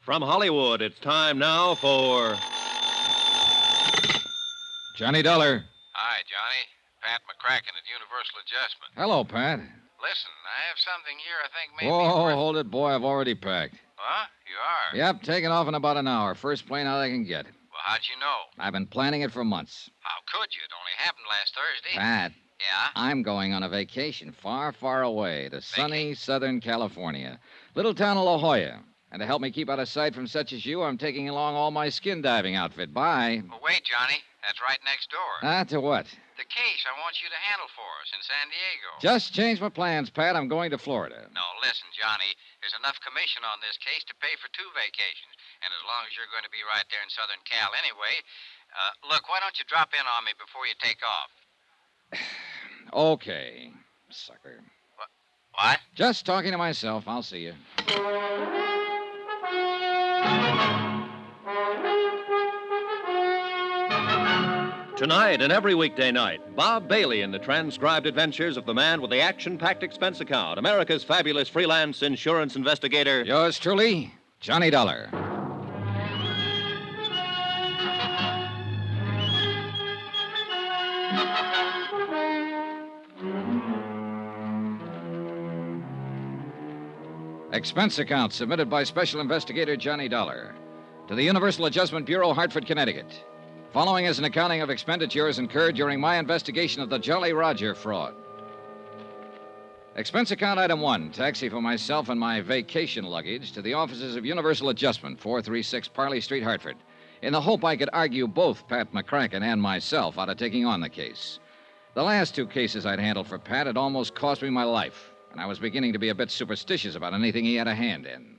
From Hollywood, it's time now for Johnny Dollar. Hi, Johnny. Pat McCracken at Universal Adjustment. Hello, Pat. Listen, I have something here I think maybe... Whoa, hold it, boy. I've already packed. Huh? You are? Yep, taking off in about an hour. First plane out I can get. Well, how'd you know? I've been planning it for months. How could you? It only happened last Thursday. Pat, Yeah? I'm going on a vacation far, far away to sunny Southern California. Little town of La Jolla. And to help me keep out of sight from such as you, I'm taking along all my skin diving outfit. Bye. Well, wait, Johnny. That's right next door. To what? The case I want you to handle for us in San Diego. Just changed my plans, Pat. I'm going to Florida. No, listen, Johnny. There's enough commission on this case to pay for 2 vacations. And as long as you're going to be right there in Southern Cal anyway, look, why don't you drop in on me before you take off? Okay, sucker. What? Just talking to myself. I'll see you. Tonight and every weekday night, Bob Bailey in the transcribed adventures of the man with the action-packed expense account, America's fabulous freelance insurance investigator. Yours truly, Johnny Dollar. Expense account submitted by Special Investigator Johnny Dollar to the Universal Adjustment Bureau, Hartford, Connecticut. Following is an accounting of expenditures incurred during my investigation of the Jolly Roger fraud. Expense account item 1, taxi for myself and my vacation luggage to the offices of Universal Adjustment, 436 Parley Street, Hartford, in the hope I could argue both Pat McCracken and myself out of taking on the case. The last 2 cases I'd handled for Pat had almost cost me my life, and I was beginning to be a bit superstitious about anything he had a hand in.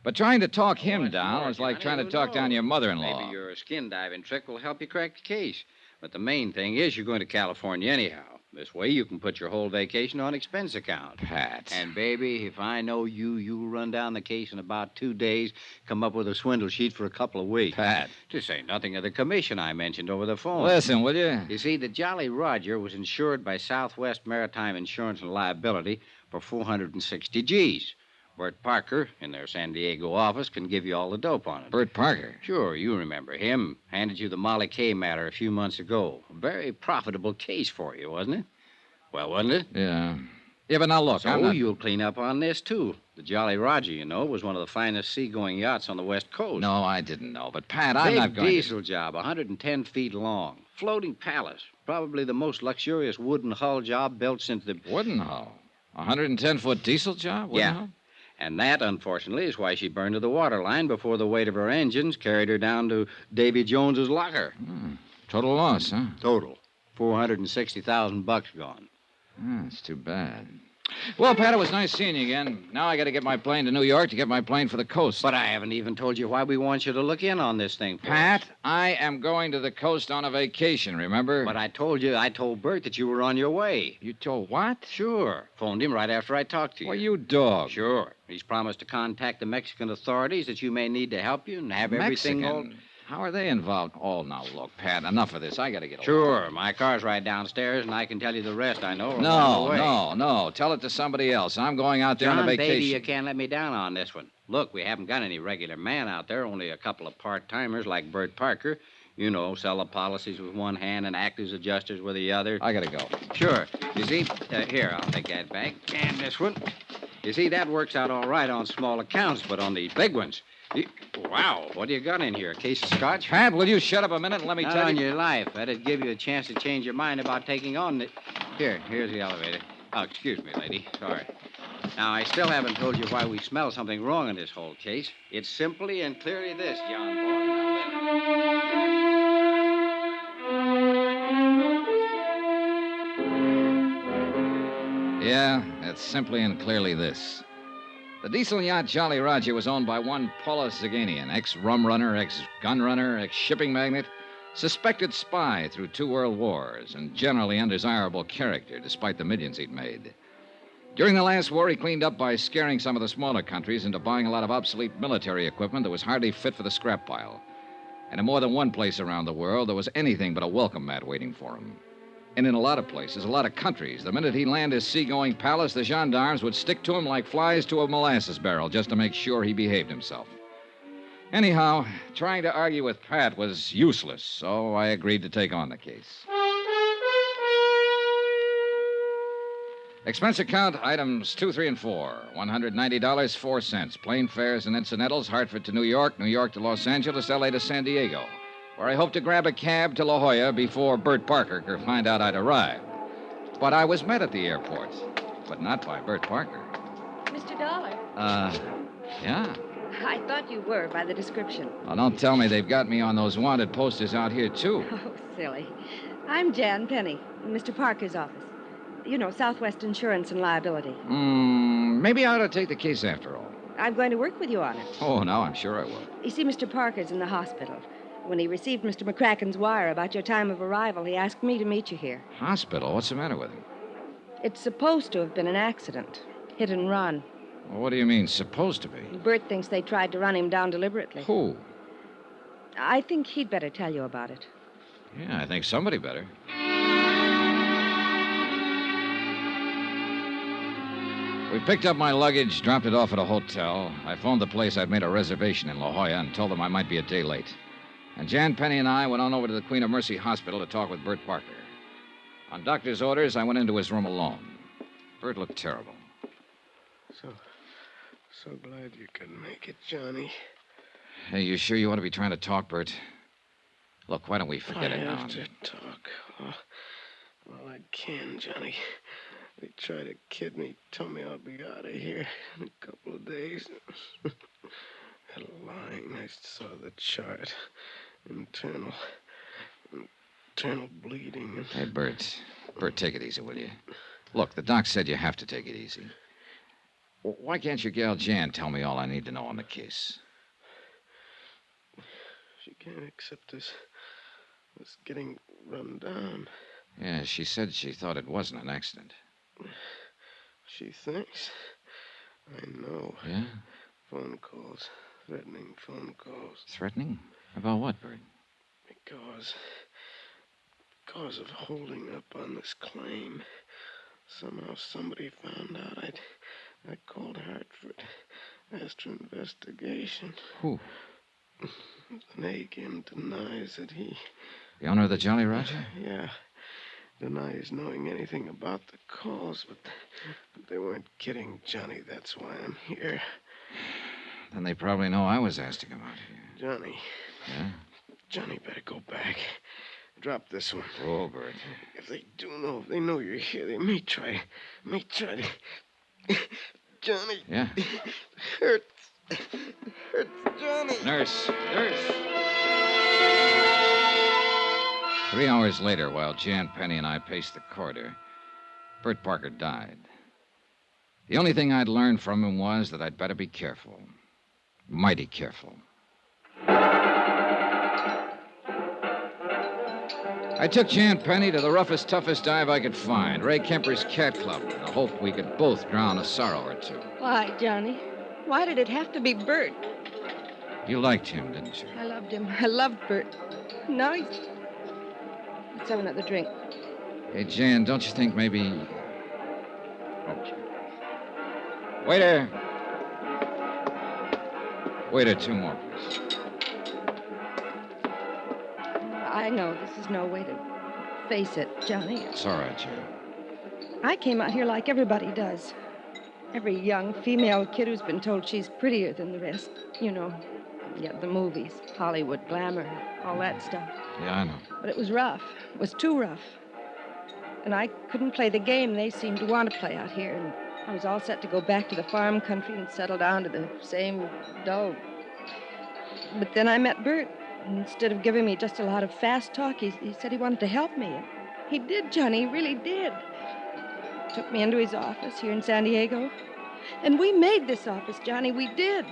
But trying to talk him down was like trying to talk down your mother-in-law. Maybe your skin diving trick will help you crack the case. But the main thing is you're going to California anyhow. This way you can put your whole vacation on expense account. Pat. And, baby, if I know you'll run down the case in about 2 days, come up with a swindle sheet for a couple of weeks. Pat. To say nothing of the commission I mentioned over the phone. Listen, will you? You see, the Jolly Roger was insured by Southwest Maritime Insurance and Liability for 460 G's. Bert Parker, in their San Diego office, can give you all the dope on it. Bert Parker? Sure, you remember him. Handed you the Molly Kay matter a few months ago. A very profitable case for you, wasn't it? Well, wasn't it? Yeah. Yeah, but now look, So you'll clean up on this, too. The Jolly Roger, you know, was one of the finest seagoing yachts on the West Coast. No, I didn't know. But, Pat, I'm not Big going diesel job, 110 feet long. Floating palace. Probably the most luxurious wooden hull job built since the... Wooden hull? 110-foot diesel job? Wooden Yeah. hull? And that, unfortunately, is why she burned to the waterline before the weight of her engines carried her down to Davy Jones's locker. Total loss, huh? Total. $460,000 gone. That's too bad. Well, Pat, it was nice seeing you again. Now I got to get my plane to New York to get my plane for the coast. But I haven't even told you why we want you to look in on this thing, Pat, I am going to the coast on a vacation, remember? But I told Bert that you were on your way. You told what? Sure. Phoned him right after I talked to you. Well, you dog. Sure. He's promised to contact the Mexican authorities that you may need to help you and have everything all... Mexican? How are they involved? Oh, now, look, Pat, enough of this. I got to get along. Sure. My car's right downstairs, and I can tell you the rest I know. No. Tell it to somebody else. I'm going out there on a vacation. Baby, you can't let me down on this one. Look, we haven't got any regular man out there, only a couple of part-timers like Bert Parker. You know, sell the policies with one hand and act as adjusters with the other. I got to go. Sure. You see, here, I'll take that back. And this one. You see, that works out all right on small accounts, but on these big ones... Wow, what do you got in here? A case of scotch? Pat, will you shut up a minute and let me Not tell on you... your life. That'd give you a chance to change your mind about taking on the... Here's the elevator. Oh, excuse me, lady. Sorry. Now, I still haven't told you why we smell something wrong in this whole case. It's simply and clearly this, John boy. Yeah, it's simply and clearly this. The diesel yacht Jolly Roger was owned by one Paula Zaganian, ex-rum runner, ex-gun runner, ex-shipping magnate, suspected spy through 2 world wars, and generally undesirable character, despite the millions he'd made. During the last war, he cleaned up by scaring some of the smaller countries into buying a lot of obsolete military equipment that was hardly fit for the scrap pile. And in more than one place around the world, there was anything but a welcome mat waiting for him. And in a lot of places, a lot of countries, the minute he'd land his seagoing palace, the gendarmes would stick to him like flies to a molasses barrel just to make sure he behaved himself. Anyhow, trying to argue with Pat was useless, so I agreed to take on the case. Expense account items 2, 3, and 4. $190, 4 cents. Plane fares and incidentals, Hartford to New York, New York to Los Angeles, L.A. to San Diego, where I hope to grab a cab to La Jolla before Bert Parker could find out I'd arrived. But I was met at the airport, but not by Bert Parker. Mr. Dollar. Yeah. I thought you were by the description. Oh, don't tell me they've got me on those wanted posters out here, too. Oh, silly. I'm Jan Penny, in Mr. Parker's office. You know, Southwest Insurance and Liability. Maybe I ought to take the case after all. I'm going to work with you on it. Oh, no, I'm sure I will. You see, Mr. Parker's in the hospital. When he received Mr. McCracken's wire about your time of arrival, he asked me to meet you here. Hospital? What's the matter with him? It's supposed to have been an accident. Hit and run. Well, what do you mean, supposed to be? Bert thinks they tried to run him down deliberately. Who? I think he'd better tell you about it. Yeah, I think somebody better. We picked up my luggage, dropped it off at a hotel. I phoned the place I'd made a reservation in La Jolla and told them I might be a day late. And Jan Penny and I went on over to the Queen of Mercy Hospital to talk with Bert Parker. On doctor's orders, I went into his room alone. Bert looked terrible. So glad you could make it, Johnny. Hey, you sure you want to be trying to talk, Bert? Look, why don't we forget it I now? have to talk. Well, I can, Johnny. They try to kid me, tell me I'll be out of here in a couple of days. That lying, I saw the chart. Internal bleeding. Hey, Bert. Bert, take it easy, will you? Look, the doc said you have to take it easy. Why can't your gal Jan tell me all I need to know on the case? She can't accept this getting run down. Yeah, she said she thought it wasn't an accident. She thinks. I know. Yeah? Phone calls. Threatening phone calls. Threatening? About what, Bert? Because of holding up on this claim. Somehow somebody found out I called Hartford. Asked for investigation. Who? Nagin denies that he... The owner of the Jolly Roger? Yeah. Denies knowing anything about the calls, but they weren't kidding, Johnny. That's why I'm here. Then they probably know I was asked to come out here. Johnny. Yeah? Johnny better go back. Drop this one. Oh, Bert. If they know you're here, they may try to... Johnny. Yeah? Hurts, Johnny. Nurse. 3 hours later, while Jan Penny and I paced the corridor, Bert Parker died. The only thing I'd learned from him was that I'd better be careful. Mighty careful. I took Jan Penny to the roughest, toughest dive I could find, Ray Kemper's Cat Club, in the hope we could both drown a sorrow or two. Why, Johnny? Why did it have to be Bert? You liked him, didn't you? I loved him. I loved Bert. Now he's... Let's have another drink. Hey, Jan, don't you think maybe... Oh. Waiter! Waiter, 2 more, please. I know this is no way to face it, Johnny. It's all right, Jan. I came out here like everybody does. Every young female kid who's been told she's prettier than the rest. You know, yeah, the movies, Hollywood, glamour, all that stuff. Yeah, I know. But it was rough. It was too rough. And I couldn't play the game they seemed to want to play out here. And I was all set to go back to the farm country and settle down to the same dull... But then I met Bert. And instead of giving me just a lot of fast talk, he said he wanted to help me. And he did, Johnny. He really did. Took me into his office here in San Diego. And we made this office, Johnny. We did.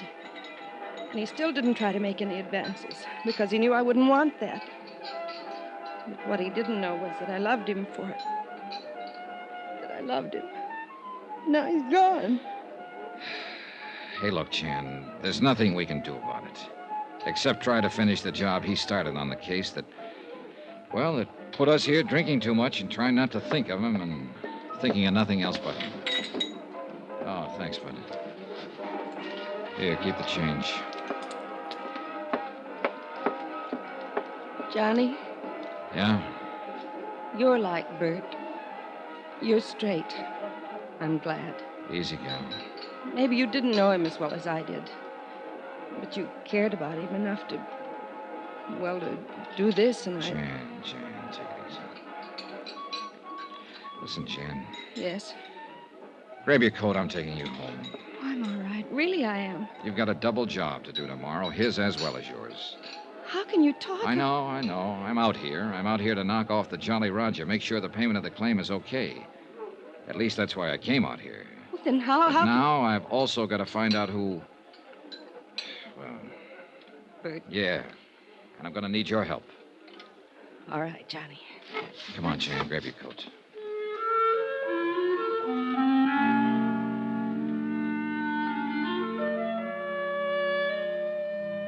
And he still didn't try to make any advances because he knew I wouldn't want that. But what he didn't know was that I loved him for it. That I loved him. Now he's gone. Hey, look, Jan, there's nothing we can do about it. Except try to finish the job he started on the case that put us here drinking too much and trying not to think of him and thinking of nothing else but him. Oh, thanks, bud. Here, keep the change. Johnny, Yeah? you're like Bert. You're straight. I'm glad. Easy, gal. Maybe you didn't know him as well as I did. But you cared about him enough to, well, to do this, and I... Jan, take it easy. Listen, Jan. Yes? Grab your coat. I'm taking you home. I'm all right. Really, I am. You've got a double job to do tomorrow, his as well as yours. How can you talk? I know. I'm out here. I'm out here to knock off the Jolly Roger, make sure the payment of the claim is okay. At least that's why I came out here. Well, then how... But now I've also got to find out who... Well... Bert. Yeah. And I'm going to need your help. All right, Johnny. Come on, Jan. Grab your coat.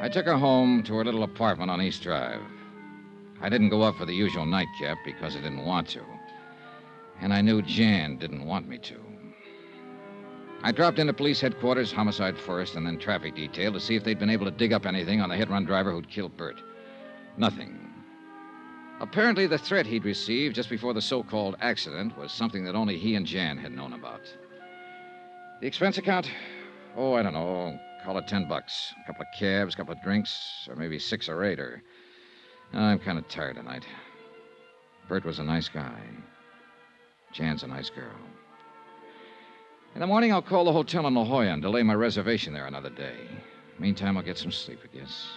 I took her home to her little apartment on East Drive. I didn't go up for the usual nightcap because I didn't want to. And I knew Jan didn't want me to. I dropped into police headquarters, homicide first, and then traffic detail to see if they'd been able to dig up anything on the hit-run driver who'd killed Bert. Nothing. Apparently, the threat he'd received just before the so-called accident was something that only he and Jan had known about. The expense account? Oh, I don't know. Call it $10. A couple of cabs, a couple of drinks, or maybe 6 or 8, or... I'm kind of tired tonight. Bert was a nice guy. Jan's a nice girl. In the morning, I'll call the hotel in La Jolla and delay my reservation there another day. Meantime, I'll get some sleep, I guess.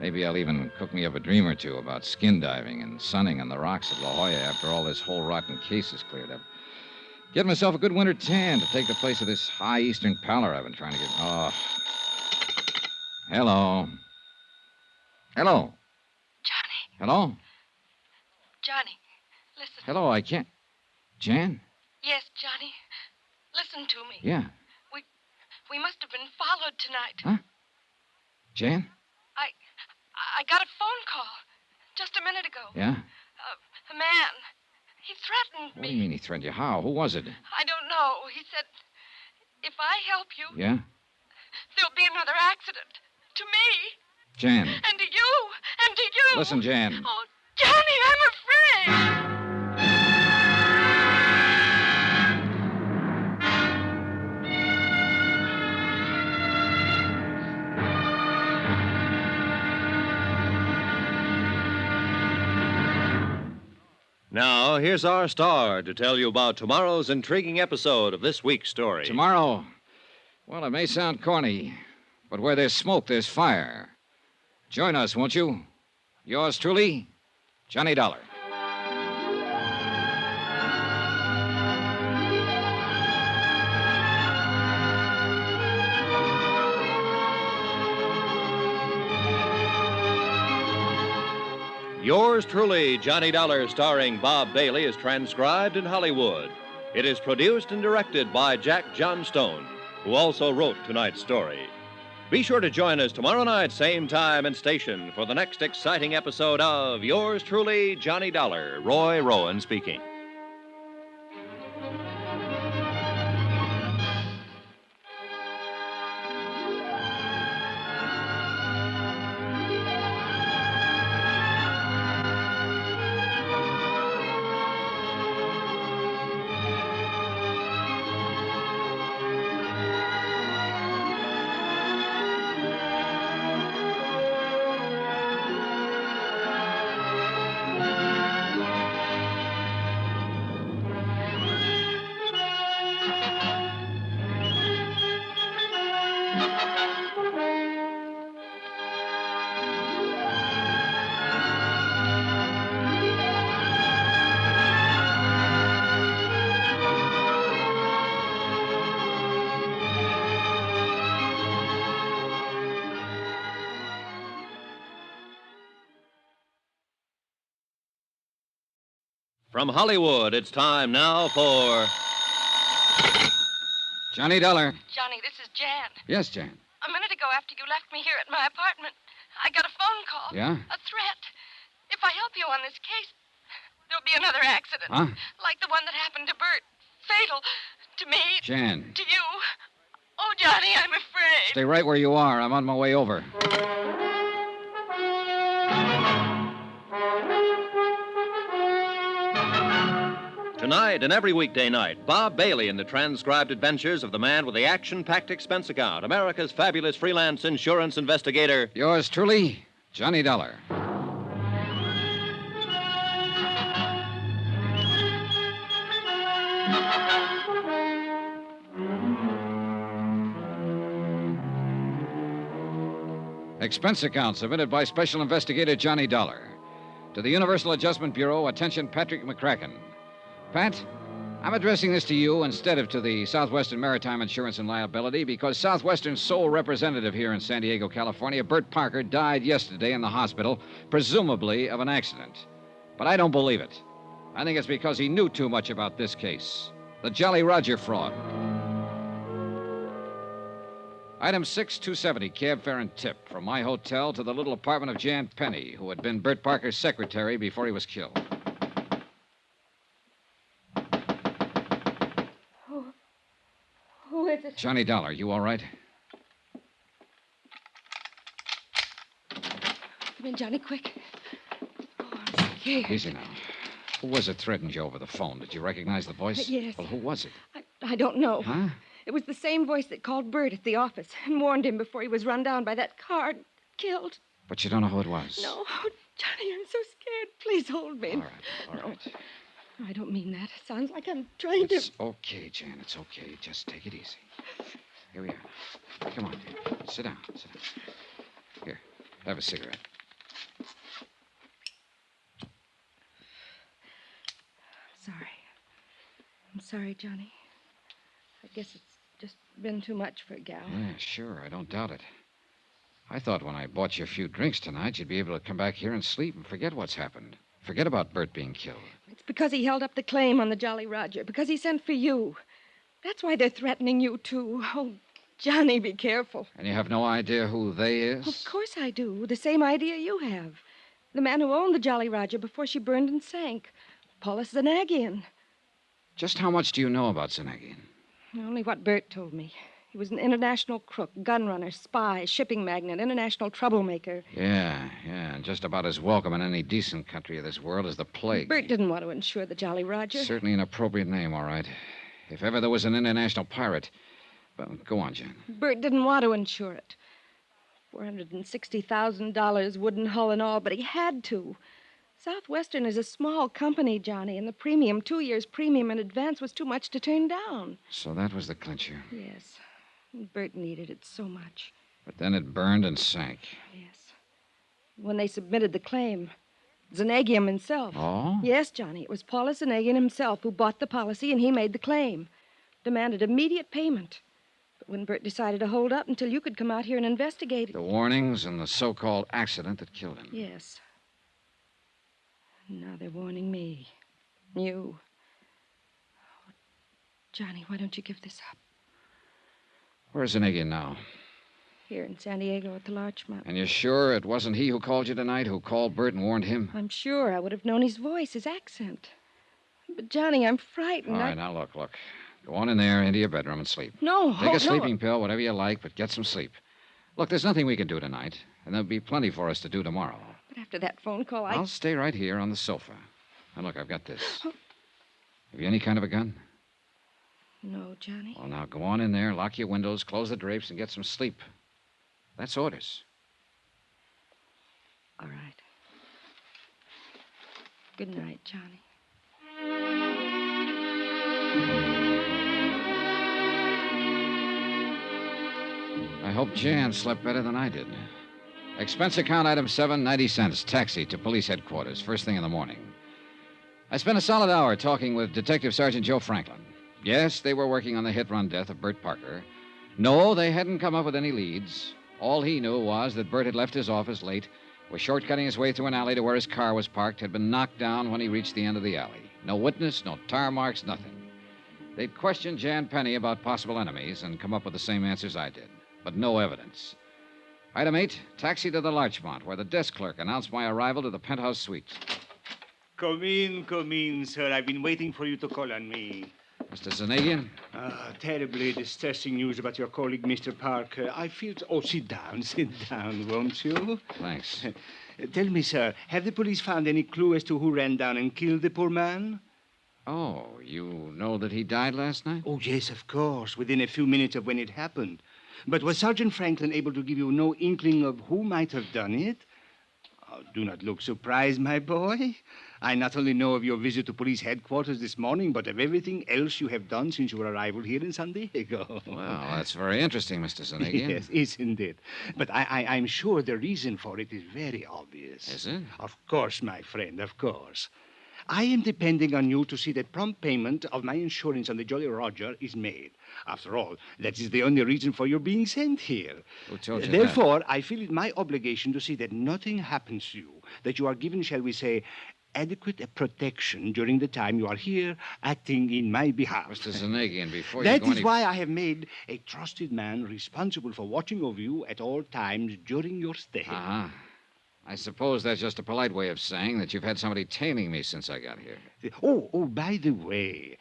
Maybe I'll even cook me up a dream or two about skin diving and sunning on the rocks at La Jolla after all this whole rotten case is cleared up. Get myself a good winter tan to take the place of this high eastern pallor I've been trying to get. Oh. Hello. Hello. Johnny. Hello? Johnny, listen. Hello, I can't... Jan? Yes, Johnny. Listen to me. Yeah. We must have been followed tonight. Huh? Jan? I got a phone call just a minute ago. Yeah? A man. He threatened me. What do you mean he threatened you? How? Who was it? I don't know. He said, if I help you, Yeah? there'll be another accident. To me. Jan. And to you. And to you. Listen, Jan. Oh, Johnny, I'm afraid. Now, here's our star to tell you about tomorrow's intriguing episode of this week's story. Tomorrow? Well, it may sound corny, but where there's smoke, there's fire. Join us, won't you? Yours truly, Johnny Dollar. Yours truly, Johnny Dollar, starring Bob Bailey, is transcribed in Hollywood. It is produced and directed by Jack Johnstone, who also wrote tonight's story. Be sure to join us tomorrow night, same time and station, for the next exciting episode of Yours truly, Johnny Dollar. Roy Rowan speaking. From Hollywood, it's time now for... Johnny Dollar. Johnny, this is Jan. Yes, Jan. A minute ago, after you left me here at my apartment, I got a phone call. Yeah? A threat. If I help you on this case, there'll be another accident. Huh? Like the one that happened to Bert. Fatal. To me. Jan. To you. Oh, Johnny, I'm afraid. Stay right where you are. I'm on my way over. Tonight and every weekday night, Bob Bailey in the transcribed adventures of the man with the action-packed expense account, America's fabulous freelance insurance investigator. Yours truly, Johnny Dollar. Expense account submitted by Special Investigator Johnny Dollar. To the Universal Adjustment Bureau, attention Patrick McCracken. Pat, I'm addressing this to you instead of to the Southwestern Maritime Insurance and Liability because Southwestern's sole representative here in San Diego, California, Bert Parker, died yesterday in the hospital, presumably of an accident. But I don't believe it. I think it's because he knew too much about this case. The Jolly Roger fraud. Item 6270, cab fare and tip from my hotel to the little apartment of Jan Penny, who had been Bert Parker's secretary before he was killed. Who is it? Johnny Dollar, you all right? Come in, Johnny, quick. Oh, I'm scared. Easy now. Who was it threatened you over the phone? Did you recognize the voice? Yes. Well, who was it? I don't know. Huh? It was the same voice that called Bert at the office and warned him before he was run down by that car and killed. But you don't know who it was? No. Oh, Johnny, I'm so scared. Please hold me. All right. No, I don't mean that. It sounds like I'm trying to... It's okay, Jan. It's okay. Just take it easy. Here we are. Come on, dear. Sit down. Here, have a cigarette. I'm sorry, Johnny. I guess it's just been too much for a gal. Yeah, sure. I don't doubt it. I thought when I bought you a few drinks tonight, you'd be able to come back here and sleep and forget what's happened. Forget about Bert being killed. It's because he held up the claim on the Jolly Roger, because he sent for you. That's why they're threatening you, too. Oh, Johnny, be careful. And you have no idea who they is? Of course I do. The same idea you have. The man who owned the Jolly Roger before she burned and sank. Paulus Zanagian. Just how much do you know about Zanagian? Only what Bert told me. He was an international crook, gun runner, spy, shipping magnate, international troublemaker. Yeah, and just about as welcome in any decent country of this world as the plague. Bert didn't want to insure the Jolly Roger. Certainly an appropriate name, all right. If ever there was an international pirate. But go on, Jan. Bert didn't want to insure it. $460,000, wooden hull and all, but he had to. Southwestern is a small company, Johnny, and the premium, 2 years' premium in advance, was too much to turn down. So that was the clincher. Yes. Bert needed it so much. But then it burned and sank. Yes. When they submitted the claim, Zanagian himself. Oh? Yes, Johnny. It was Paulus Zanagian himself who bought the policy, and he made the claim. Demanded immediate payment. But when Bert decided to hold up until you could come out here and investigate it... The warnings and the so-called accident that killed him. Yes. Now they're warning me. You. Oh, Johnny, why don't you give this up? Where's Zanagian now? Here in San Diego at the Larchmont. And you're sure it wasn't he who called you tonight, who called Bert and warned him? I'm sure. I would have known his voice, his accent. But, Johnny, I'm frightened. All right, now look. Go on in there into your bedroom and sleep. No. Take a sleeping no. pill, whatever you like, but get some sleep. Look, there's nothing we can do tonight, and there'll be plenty for us to do tomorrow. But after that phone call, I'll stay right here on the sofa. Now, look, I've got this. Have you any kind of a gun? No, Johnny. Well, now, go on in there, lock your windows, close the drapes, and get some sleep. That's orders. All right. Good night, Johnny. I hope Jan slept better than I did. Expense account item 7, 90 cents, taxi to police headquarters, first thing in the morning. I spent a solid hour talking with Detective Sergeant Joe Franklin. Yes, they were working on the hit-run death of Bert Parker. No, they hadn't come up with any leads. All he knew was that Bert had left his office late, was shortcutting his way through an alley to where his car was parked, had been knocked down when he reached the end of the alley. No witness, no tar marks, nothing. They'd questioned Jan Penny about possible enemies and come up with the same answers I did, but no evidence. Item 8, taxi to the Larchmont, where the desk clerk announced my arrival to the penthouse suite. Come in, sir. I've been waiting for you to call on me. Mr. Zanagian? Terribly distressing news about your colleague, Mr. Parker. I feel... Oh, sit down, won't you? Thanks. Tell me, sir, have the police found any clue as to who ran down and killed the poor man? Oh, you know that he died last night? Oh, yes, of course, within a few minutes of when it happened. But was Sergeant Franklin able to give you no inkling of who might have done it? Oh, do not look surprised, my boy. I not only know of your visit to police headquarters this morning, but of everything else you have done since your arrival here in San Diego. Well, that's very interesting, Mr. Zanagian. Yes, isn't it? But I'm sure the reason for it is very obvious. Is it? Of course, my friend, of course. I am depending on you to see that prompt payment of my insurance on the Jolly Roger is made. After all, that is the only reason for your being sent here. Who told you Therefore, I feel it my obligation to see that nothing happens to you, that you are given, shall we say, adequate protection during the time you are here acting in my behalf. Mr. Zanagian, before That you go is why I have made a trusted man responsible for watching over you at all times during your stay. Uh-huh. I suppose that's just a polite way of saying that you've had somebody tailing me since I got here. Oh, by the way,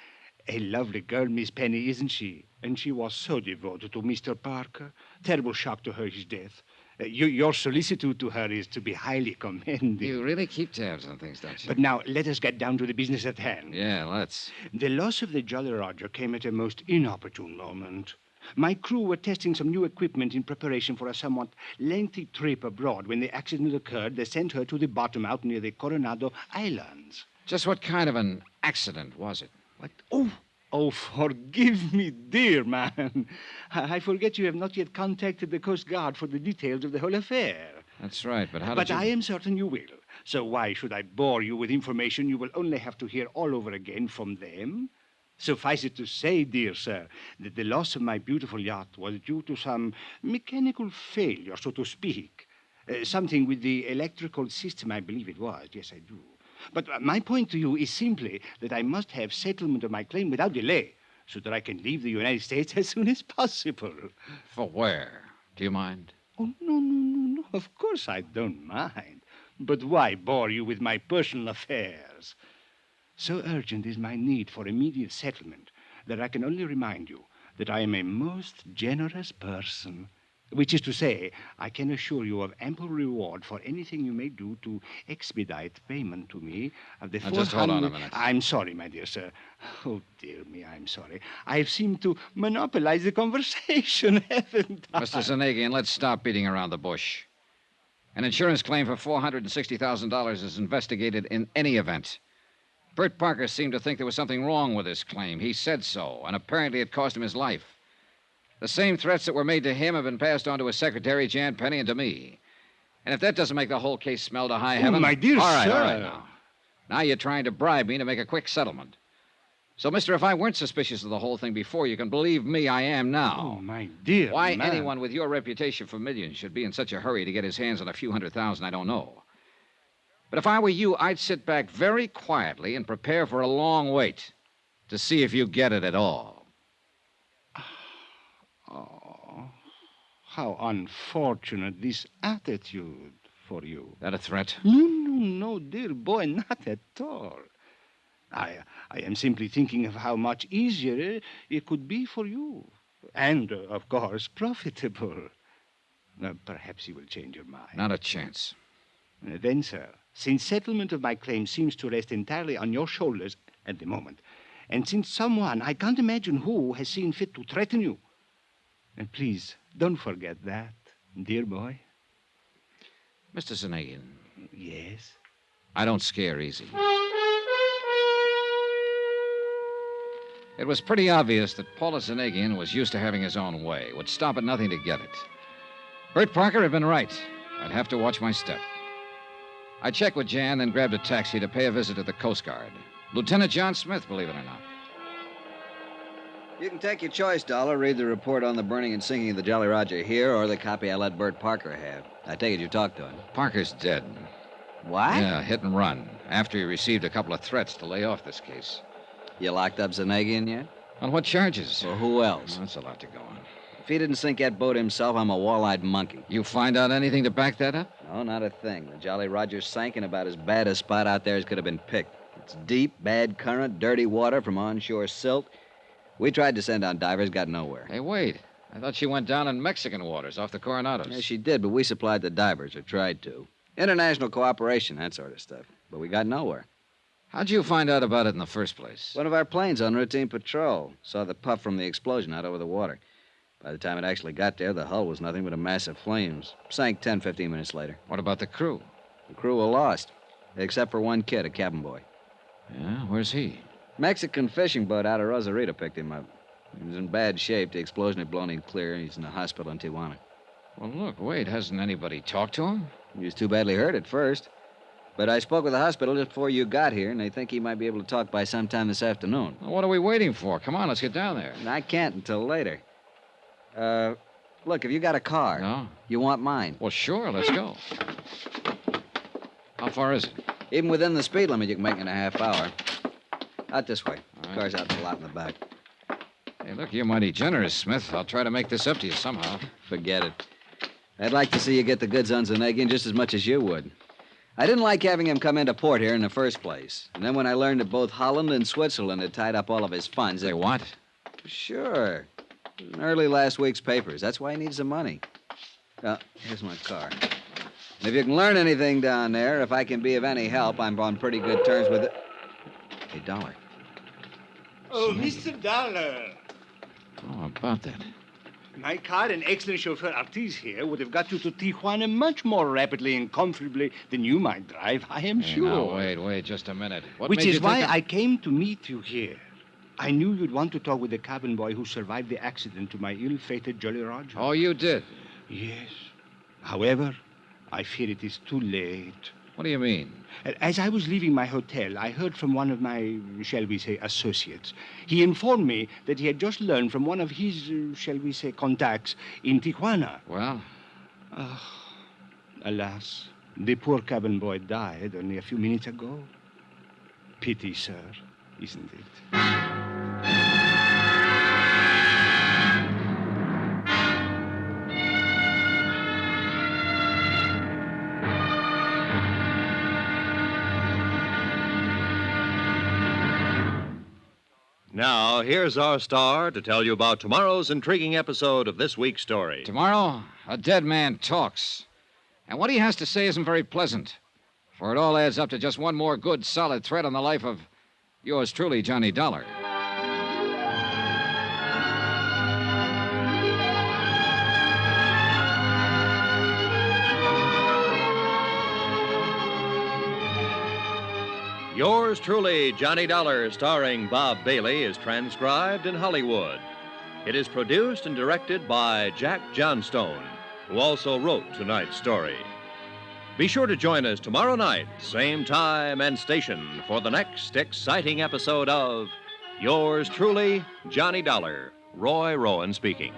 a lovely girl, Miss Penny, isn't she? And she was so devoted to Mr. Parker. Terrible shock to her, his death. Your solicitude to her is to be highly commended. You really keep tabs on things, don't you? But now, let us get down to the business at hand. Yeah, let's. The loss of the Jolly Roger came at a most inopportune moment. My crew were testing some new equipment in preparation for a somewhat lengthy trip abroad. When the accident occurred, they sent her to the bottom out near the Coronado Islands. Just what kind of an accident was it? What? Oh, forgive me, dear man. I forget you have not yet contacted the Coast Guard for the details of the whole affair. That's right, but how did But you... I am certain you will. So why should I bore you with information you will only have to hear all over again from them? Suffice it to say, dear sir, that the loss of my beautiful yacht was due to some mechanical failure, so to speak. Something with the electrical system, I believe it was. Yes, I do. But my point to you is simply that I must have settlement of my claim without delay so that I can leave the United States as soon as possible. For where? Do you mind? Oh, no. Of course I don't mind. But why bore you with my personal affairs? So urgent is my need for immediate settlement that I can only remind you that I am a most generous person. Which is to say, I can assure you of ample reward for anything you may do to expedite payment to me of the Now, just hold on a minute. I'm sorry, my dear sir. Oh, dear me, I'm sorry. I've seemed to monopolize the conversation, haven't I? Mr. Zanagian, let's stop beating around the bush. An insurance claim for $460,000 is investigated in any event. Bert Parker seemed to think there was something wrong with this claim. He said so, and apparently it cost him his life. The same threats that were made to him have been passed on to his secretary, Jan Penny, and to me. And if that doesn't make the whole case smell to high heaven... my dear all right, sir. All right, now. Now you're trying to bribe me to make a quick settlement. So, mister, if I weren't suspicious of the whole thing before, you can believe me, I am now. Oh, my dear Why man. anyone with your reputation for millions should be in such a hurry to get his hands on a few $100,000, I don't know. But if I were you, I'd sit back very quietly and prepare for a long wait to see if you get it at all. Oh, how unfortunate this attitude for you. That a threat? No, dear boy, not at all. I am simply thinking of how much easier it could be for you. And, of course, profitable. Perhaps you will change your mind. Not a chance. Then, sir, since settlement of my claim seems to rest entirely on your shoulders at the moment, and since someone, I can't imagine who, has seen fit to threaten you, and please, don't forget that, dear boy. Mr. Zanagian, Yes? I don't scare easy. It was pretty obvious that Paula Zanagian was used to having his own way, would stop at nothing to get it. Bert Parker had been right. I'd have to watch my step. I checked with Jan, then grabbed a taxi to pay a visit to the Coast Guard. Lieutenant John Smith, believe it or not. You can take your choice, Dollar. Read the report on the burning and sinking of the Jolly Roger here, or the copy I let Bert Parker have. I take it you talked to him. Parker's dead. What? Yeah, hit and run, after he received a couple of threats to lay off this case. You locked up Zanagian yet? On what charges? Well, who else? That's a lot to go on. If he didn't sink that boat himself, I'm a wall-eyed monkey. You find out anything to back that up? No, not a thing. The Jolly Roger sank in about as bad a spot out there as could have been picked. It's deep, bad current, dirty water from onshore silt. We tried to send down divers, got nowhere. Hey, wait. I thought she went down in Mexican waters off the Coronados. Yeah, she did, but we supplied the divers, or tried to. International cooperation, that sort of stuff. But we got nowhere. How'd you find out about it in the first place? One of our planes on routine patrol saw the puff from the explosion out over the water. By the time it actually got there, the hull was nothing but a mass of flames. Sank 10, 15 minutes later. What about the crew? The crew were lost, except for one kid, a cabin boy. Yeah, where's he? Mexican fishing boat out of Rosarito picked him up. He was in bad shape. The explosion had blown him clear. He's in the hospital in Tijuana. Well, look, wait, hasn't anybody talked to him? He was too badly hurt at first. But I spoke with the hospital just before you got here, and they think he might be able to talk by sometime this afternoon. Well, what are we waiting for? Come on, let's get down there. And I can't until later. Look, if you got a car, No? you want mine. Well, sure, let's go. How far is it? Even within the speed limit, you can make it in a half hour. Out this way. All right. Car's out in the lot in the back. Hey, look, you're mighty generous, Smith. I'll try to make this up to you somehow. Forget it. I'd like to see you get the goods on Zanegian just as much as you would. I didn't like having him come into port here in the first place. And then when I learned that both Holland and Switzerland had tied up all of his funds... They what? Sure. In early last week's papers. That's why he needs the money. Well, here's my car. And if you can learn anything down there, if I can be of any help, I'm on pretty good terms with it. Hey, Dollar. Oh, Mr. Dollar. Oh, about that. My car and excellent chauffeur Ortiz here would have got you to Tijuana much more rapidly and comfortably than you might drive, I am Hey, sure. now, wait just a minute. What Which made is you why think I came to meet you here. I knew you'd want to talk with the cabin boy who survived the accident to my ill-fated Jolly Roger. Oh, you did? Yes. However, I fear it is too late. What do you mean? As I was leaving my hotel, I heard from one of my, shall we say, associates. He informed me that he had just learned from one of his, shall we say, contacts in Tijuana. Well? Alas, the poor cabin boy died only a few minutes ago. Pity, sir, isn't it? Now, here's our star to tell you about tomorrow's intriguing episode of this week's story. Tomorrow, a dead man talks. And what he has to say isn't very pleasant. For it all adds up to just one more good, solid thread on the life of yours truly, Johnny Dollar. Yours truly, Johnny Dollar, starring Bob Bailey, is transcribed in Hollywood. It is produced and directed by Jack Johnstone, who also wrote tonight's story. Be sure to join us tomorrow night, same time and station, for the next exciting episode of Yours truly, Johnny Dollar. Roy Rowan speaking.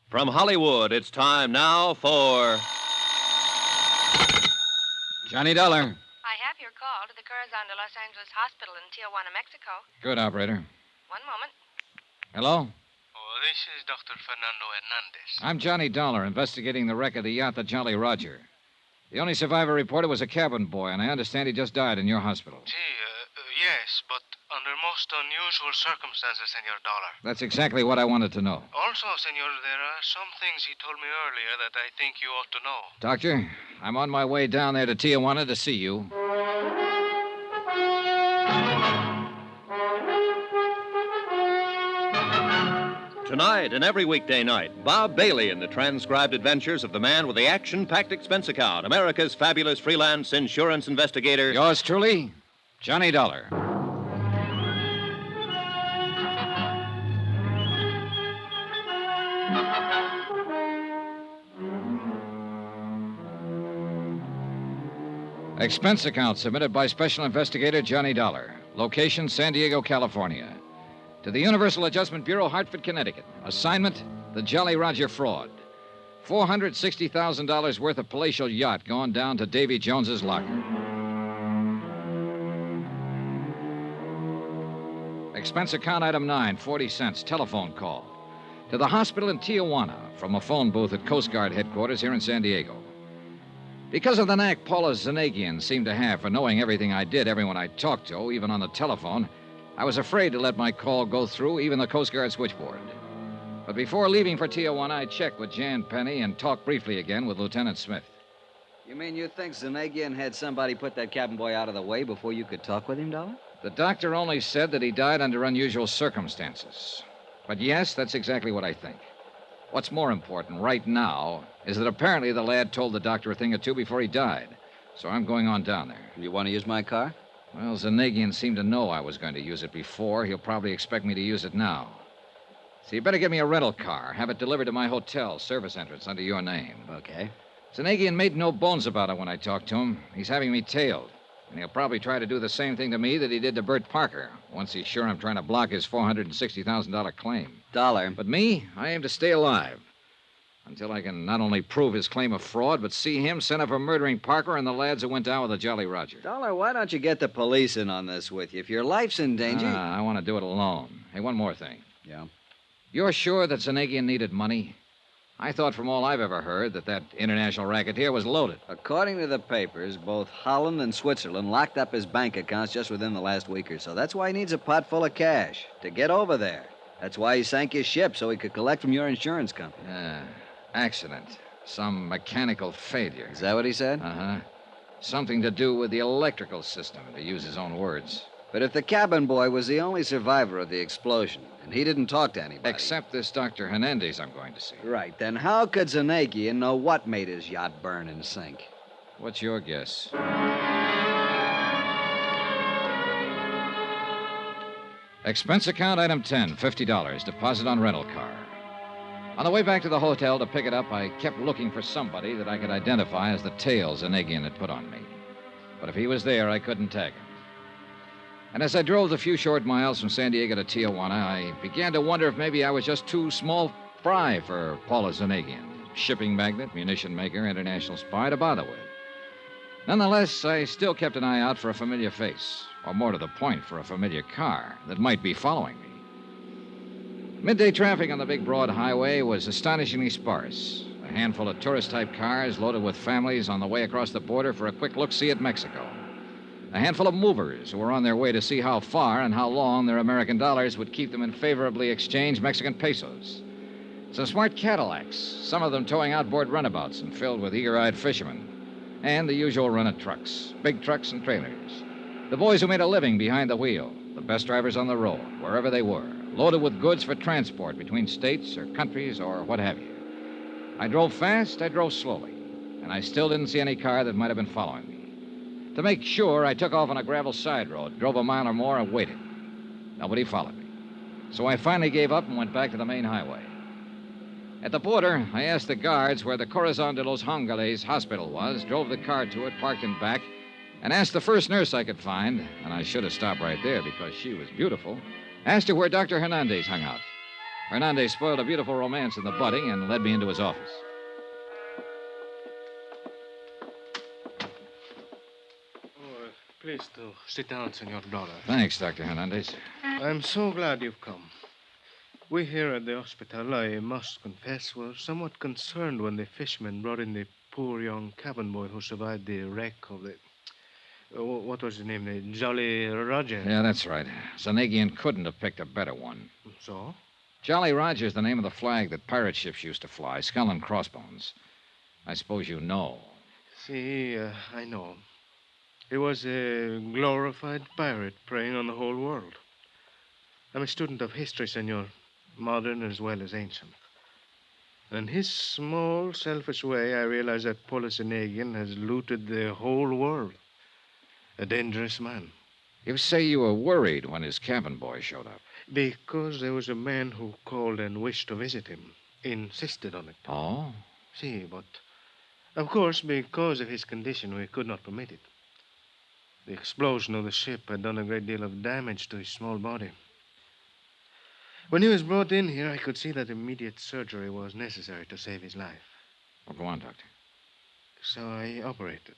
From Hollywood, it's time now for... Johnny Dollar. I have your call to the Corazon de Los Angeles Hospital in Tijuana, Mexico. Good, operator. One moment. Hello? Oh, this is Dr. Fernando Hernandez. I'm Johnny Dollar, investigating the wreck of the yacht, the Jolly Roger. The only survivor reported was a cabin boy, and I understand he just died in your hospital. Yes, but under most unusual circumstances, Senor Dollar. That's exactly what I wanted to know. Also, Senor, there are some things he told me earlier that I think you ought to know. Doctor, I'm on my way down there to Tijuana to see you. Tonight and every weekday night, Bob Bailey in the transcribed adventures of the man with the action-packed expense account, America's fabulous freelance insurance investigator. Yours truly, Johnny Dollar. Expense account submitted by Special Investigator Johnny Dollar. Location, San Diego, California. To the Universal Adjustment Bureau, Hartford, Connecticut. Assignment, the Jolly Roger fraud. $460,000 worth of palatial yacht gone down to Davy Jones's locker. Expense account item 9, 40 cents, telephone call. To the hospital in Tijuana from a phone booth at Coast Guard headquarters here in San Diego. Because of the knack Paula Zanagian seemed to have for knowing everything I did, everyone I talked to, even on the telephone, I was afraid to let my call go through, even the Coast Guard switchboard. But before leaving for Tijuana, I checked with Jan Penny and talked briefly again with Lieutenant Smith. You mean you think Zanagian had somebody put that cabin boy out of the way before you could talk with him, Dollar? The doctor only said that he died under unusual circumstances. But yes, that's exactly what I think. What's more important right now is that apparently the lad told the doctor a thing or two before he died. So I'm going on down there. You want to use my car? Well, Zanagian seemed to know I was going to use it before. He'll probably expect me to use it now. So you better get me a rental car. Have it delivered to my hotel service entrance under your name. Okay. Zanagian made no bones about it when I talked to him. He's having me tailed. And he'll probably try to do the same thing to me that he did to Bert Parker, once he's sure I'm trying to block his $460,000 claim. Dollar. But me, I aim to stay alive. Until I can not only prove his claim of fraud, but see him sent up for murdering Parker and the lads who went down with the Jolly Roger. Dollar, why don't you get the police in on this with you? If your life's in danger... I want to do it alone. Hey, one more thing. Yeah? You're sure that Zanagian needed money? I thought from all I've ever heard that international racketeer was loaded. According to the papers, both Holland and Switzerland locked up his bank accounts just within the last week or so. That's why he needs a pot full of cash to get over there. That's why he sank his ship, so he could collect from your insurance company. Accident. Some mechanical failure. Is that what he said? Uh-huh. Something to do with the electrical system, to use his own words. But if the cabin boy was the only survivor of the explosion, and he didn't talk to anybody... Except this Dr. Hernandez I'm going to see. Right, then how could Zanagian know what made his yacht burn and sink? What's your guess? Expense account item 10, $50, deposit on rental car. On the way back to the hotel to pick it up, I kept looking for somebody that I could identify as the tail Zanagian had put on me. But if he was there, I couldn't tag him. And as I drove the few short miles from San Diego to Tijuana, I began to wonder if maybe I was just too small fry for Paula Zanagian, shipping magnate, munition maker, international spy, to bother with. Nonetheless, I still kept an eye out for a familiar face, or more to the point, for a familiar car that might be following me. Midday traffic on the big broad highway was astonishingly sparse. A handful of tourist-type cars loaded with families on the way across the border for a quick look-see at Mexico. A handful of movers who were on their way to see how far and how long their American dollars would keep them in favorably exchanged Mexican pesos. Some smart Cadillacs, some of them towing outboard runabouts and filled with eager-eyed fishermen. And the usual run of trucks, big trucks and trailers. The boys who made a living behind the wheel, the best drivers on the road, wherever they were, loaded with goods for transport between states or countries or what have you. I drove fast, I drove slowly, and I still didn't see any car that might have been following me. To make sure, I took off on a gravel side road, drove a mile or more, and waited. Nobody followed me. So I finally gave up and went back to the main highway. At the border, I asked the guards where the Corazon de los Angeles hospital was, drove the car to it, parked in back, and asked the first nurse I could find, and I should have stopped right there because she was beautiful, asked her where Dr. Hernandez hung out. Hernandez spoiled a beautiful romance in the budding and led me into his office. Please do. Sit down, Senor Dollar. Thanks, Dr. Hernandez. I'm so glad you've come. We here at the hospital, I must confess, were somewhat concerned when the fishermen brought in the poor young cabin boy who survived the wreck of the... what was his name? The Jolly Roger. Yeah, that's right. Zanagian couldn't have picked a better one. So? Jolly Roger's the name of the flag that pirate ships used to fly, skull and crossbones. I suppose you know. See, I know. He was a glorified pirate preying on the whole world. I'm a student of history, senor. modern as well as ancient. In his small, selfish way, I realize that Polisenagian has looted the whole world. A dangerous man. You say you were worried when his cabin boy showed up. Because there was a man who called and wished to visit him. Insisted on it. Oh? See, but of course, because of his condition, we could not permit it. The explosion of the ship had done a great deal of damage to his small body. When he was brought in here, I could see that immediate surgery was necessary to save his life. Well, go on, Doctor. So I operated.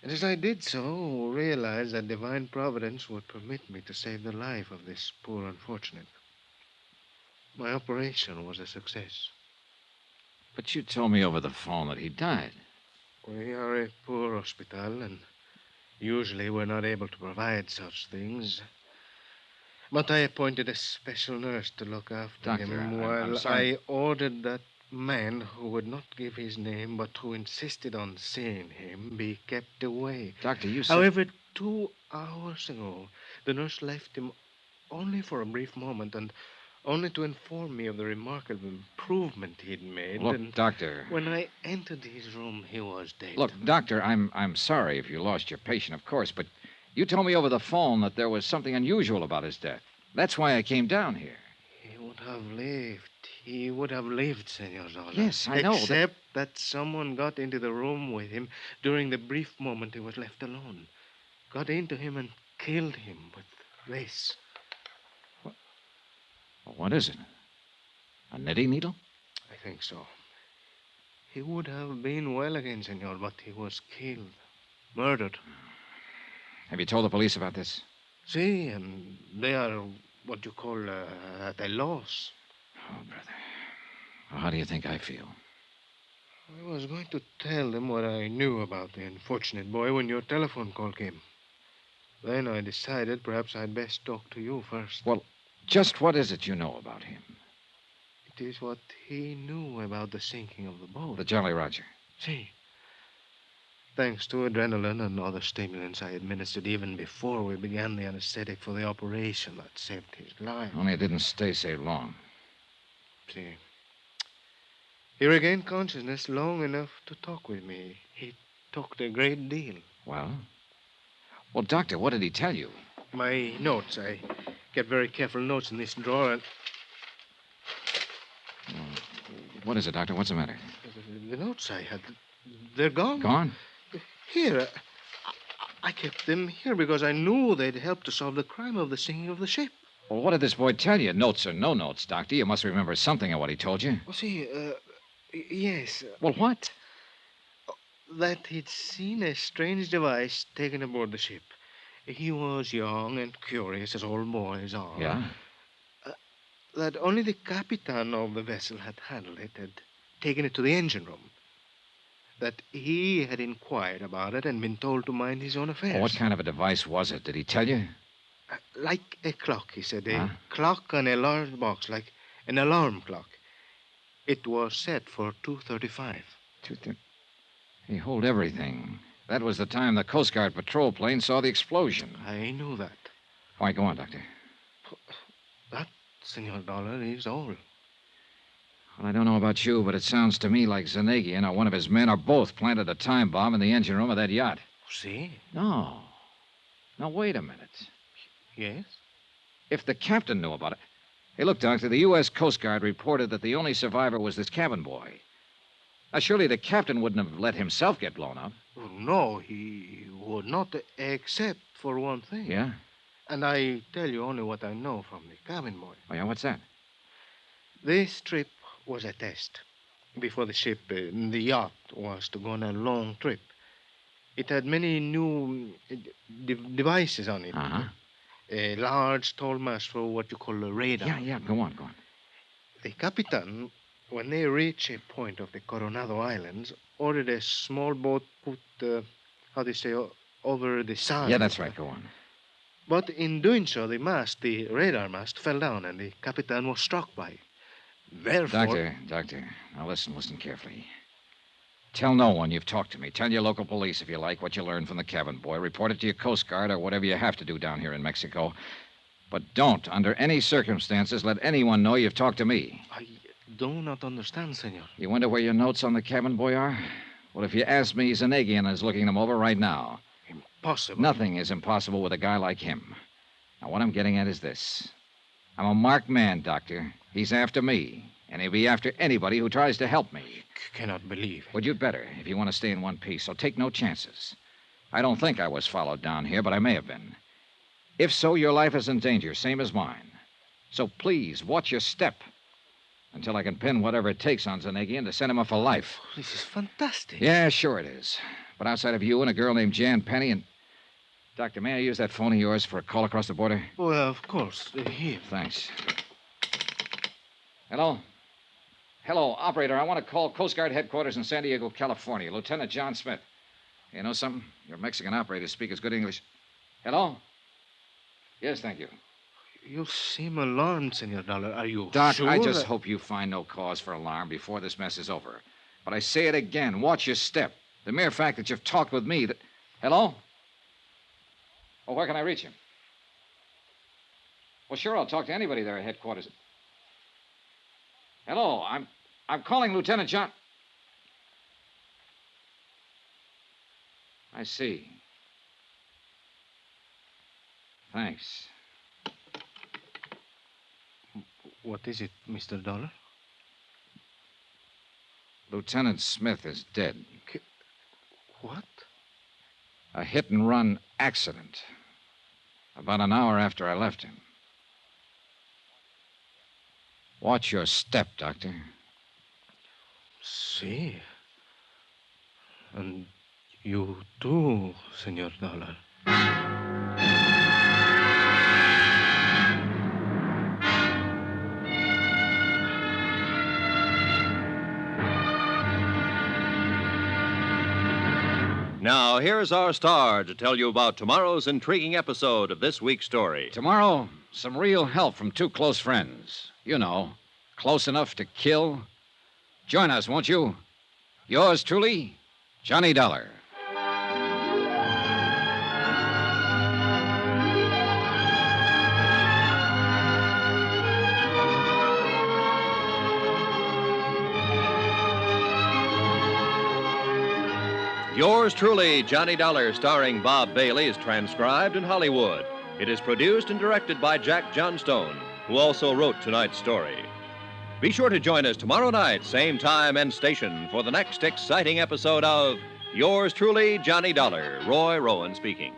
And as I did so, realized that divine providence would permit me to save the life of this poor unfortunate. My operation was a success. But you told me over the phone that he died. We are a poor hospital, and usually we're not able to provide such things. But I appointed a special nurse to look after Doctor, him I'm while sorry. I ordered that man who would not give his name but who insisted on seeing him be kept away. Doctor, you said... However, 2 hours ago, the nurse left him only for a brief moment and only to inform me of the remarkable improvement he'd made. Look, and Doctor... when I entered his room, he was dead. Look, Doctor, I'm sorry if you lost your patient, of course, but you told me over the phone that there was something unusual about his death. That's why I came down here. He would have lived. He would have lived, Senor Zola. Yes, I know. Except that someone got into the room with him during the brief moment he was left alone. Got into him and killed him with this. What is it? A knitting needle? I think so. He would have been well again, Senor, but he was killed. Murdered. Have you told the police about this? See, and they are what you call at a loss. Oh, brother. Well, how do you think I feel? I was going to tell them what I knew about the unfortunate boy when your telephone call came. Then I decided perhaps I'd best talk to you first. Well, just what is it you know about him? It is what he knew about the sinking of the boat. The Jolly Roger. See, thanks to adrenaline and other stimulants I administered even before we began the anesthetic for the operation that saved his life. Only it didn't stay so long. See, he regained consciousness long enough to talk with me. He talked a great deal. Well? Well, Doctor, what did he tell you? My notes. I kept very careful notes in this drawer. And What is it, Doctor? What's the matter? the notes I had, they're gone. Gone? Here. I kept them here because I knew they'd help to solve the crime of the sinking of the ship. Well, what did this boy tell you? Notes or no notes, Doctor? You must remember something of what he told you. Well, see, yes. Well, what? That he'd seen a strange device taken aboard the ship. He was young and curious, as all boys are. Yeah? That only the captain of the vessel had handled it, had taken it to the engine room. That he had inquired about it and been told to mind his own affairs. Well, what kind of a device was it? Did he tell you? Like a clock, he said. A Huh? clock on a large box, like an alarm clock. It was set for 2:35. He hold everything. That was the time the Coast Guard patrol plane saw the explosion. I knew that. All right, go on, Doctor. That, Senor Dollar, is all. Well, I don't know about you, but it sounds to me like Zanegian or one of his men or both planted a time bomb in the engine room of that yacht. See? No. Now, wait a minute. Yes? If the captain knew about it... Hey, look, Doctor, the U.S. Coast Guard reported that the only survivor was this cabin boy. Now, surely the captain wouldn't have let himself get blown up. Oh, no, he would not, except for one thing. Yeah? And I tell you only what I know from the cabin boy. Oh, yeah, what's that? This trip was a test. Before the ship, the yacht, was to go on a long trip. It had many new devices on it. Uh-huh. A large, tall mast for what you call a radar. Yeah, go on. The captain, when they reached a point of the Coronado Islands, ordered a small boat put, over the side. Yeah, that's right, go on. But in doing so, the radar mast, fell down, and the captain was struck by it. Therefore... Doctor, now listen carefully. Tell no one you've talked to me. Tell your local police, if you like, what you learned from the cabin boy. Report it to your Coast Guard or whatever you have to do down here in Mexico. But don't, under any circumstances, let anyone know you've talked to me. I do not understand, senor. You wonder where your notes on the cabin boy are? Well, if you ask me, Zanegian is looking them over right now. Impossible. Nothing is impossible with a guy like him. Now, what I'm getting at is this. I'm a marked man, Doctor. He's after me, and he'll be after anybody who tries to help me. Cannot believe. Well, you'd better, if you want to stay in one piece, so take no chances. I don't think I was followed down here, but I may have been. If so, your life is in danger, same as mine. So please, watch your step until I can pin whatever it takes on Zanegian to send him off for life. This is fantastic. Yeah, sure it is. But outside of you and a girl named Jan Penny and... Doctor, may I use that phone of yours for a call across the border? Well, of course. Here. Thanks. Hello? Hello, operator. I want to call Coast Guard headquarters in San Diego, California. Lieutenant John Smith. You know something? Your Mexican operators speak as good English. Hello? Yes, thank you. You seem alarmed, Senor Dollar. Are you Doc, sure? I just hope you find no cause for alarm before this mess is over. But I say it again. Watch your step. The mere fact that you've talked with me that... Hello? Oh, where can I reach him? Well, sure, I'll talk to anybody there at headquarters. Hello, I'm calling Lieutenant John... I see. Thanks. What is it, Mr. Dollar? Lieutenant Smith is dead. What? A hit-and-run accident. About an hour after I left him. Watch your step, Doctor. See. And you too, Senor Dollar. Now, here's our star to tell you about tomorrow's intriguing episode of this week's story. Tomorrow, some real help from two close friends. You know, close enough to kill. Join us, won't you? Yours truly, Johnny Dollar. Yours truly, Johnny Dollar, starring Bob Bailey, is transcribed in Hollywood. It is produced and directed by Jack Johnstone, who also wrote tonight's story. Be sure to join us tomorrow night, same time and station, for the next exciting episode of Yours truly, Johnny Dollar. Roy Rowan speaking.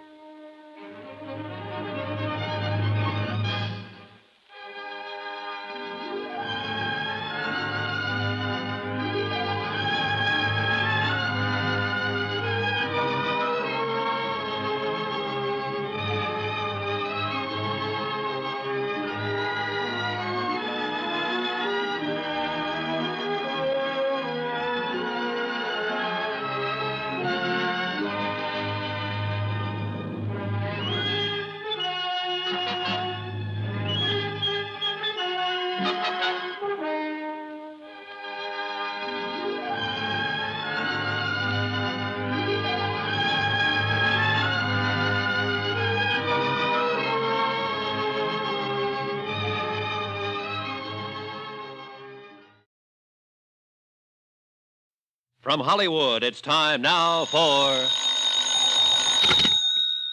From Hollywood, it's time now for...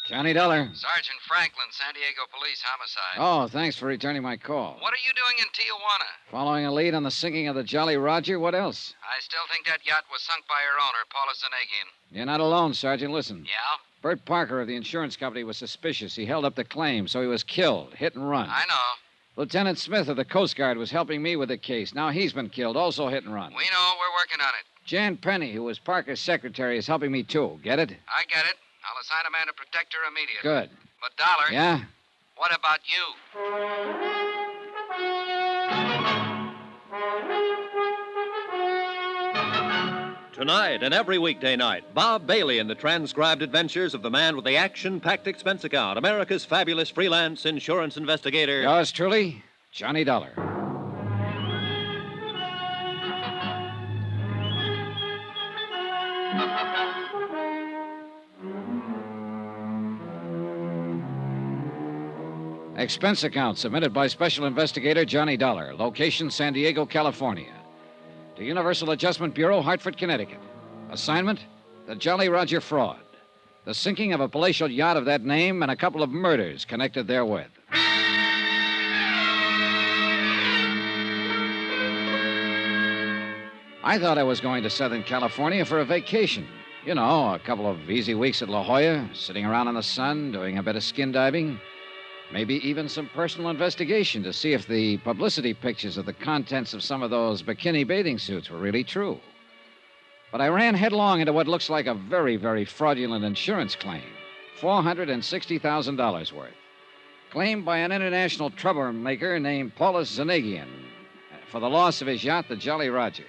Johnny Dollar. Sergeant Franklin, San Diego Police Homicide. Oh, thanks for returning my call. What are you doing in Tijuana? Following a lead on the sinking of the Jolly Roger, what else? I still think that yacht was sunk by her owner, Paula Zanegian. You're not alone, Sergeant. Listen. Yeah? Bert Parker of the insurance company was suspicious. He held up the claim, so he was killed. Hit and run. I know. Lieutenant Smith of the Coast Guard was helping me with the case. Now he's been killed, also hit and run. We know. We're working on it. Jan Penny, who was Parker's secretary, is helping me, too. Get it? I get it. I'll assign a man to protect her immediately. Good. But, Dollar... Yeah? What about you? Tonight and every weekday night, Bob Bailey in the transcribed adventures of the man with the action-packed expense account, America's fabulous freelance insurance investigator. Yours truly, Johnny Dollar. Expense account submitted by Special Investigator Johnny Dollar. Location, San Diego, California. To Universal Adjustment Bureau, Hartford, Connecticut. Assignment, the Jolly Roger fraud. The sinking of a palatial yacht of that name and a couple of murders connected therewith. I thought I was going to Southern California for a vacation. You know, a couple of easy weeks at La Jolla, sitting around in the sun, doing a bit of skin diving. Maybe even some personal investigation to see if the publicity pictures of the contents of some of those bikini bathing suits were really true. But I ran headlong into what looks like a very, very fraudulent insurance claim. $460,000 worth. Claimed by an international troublemaker named Paulus Zanagian for the loss of his yacht, the Jolly Roger.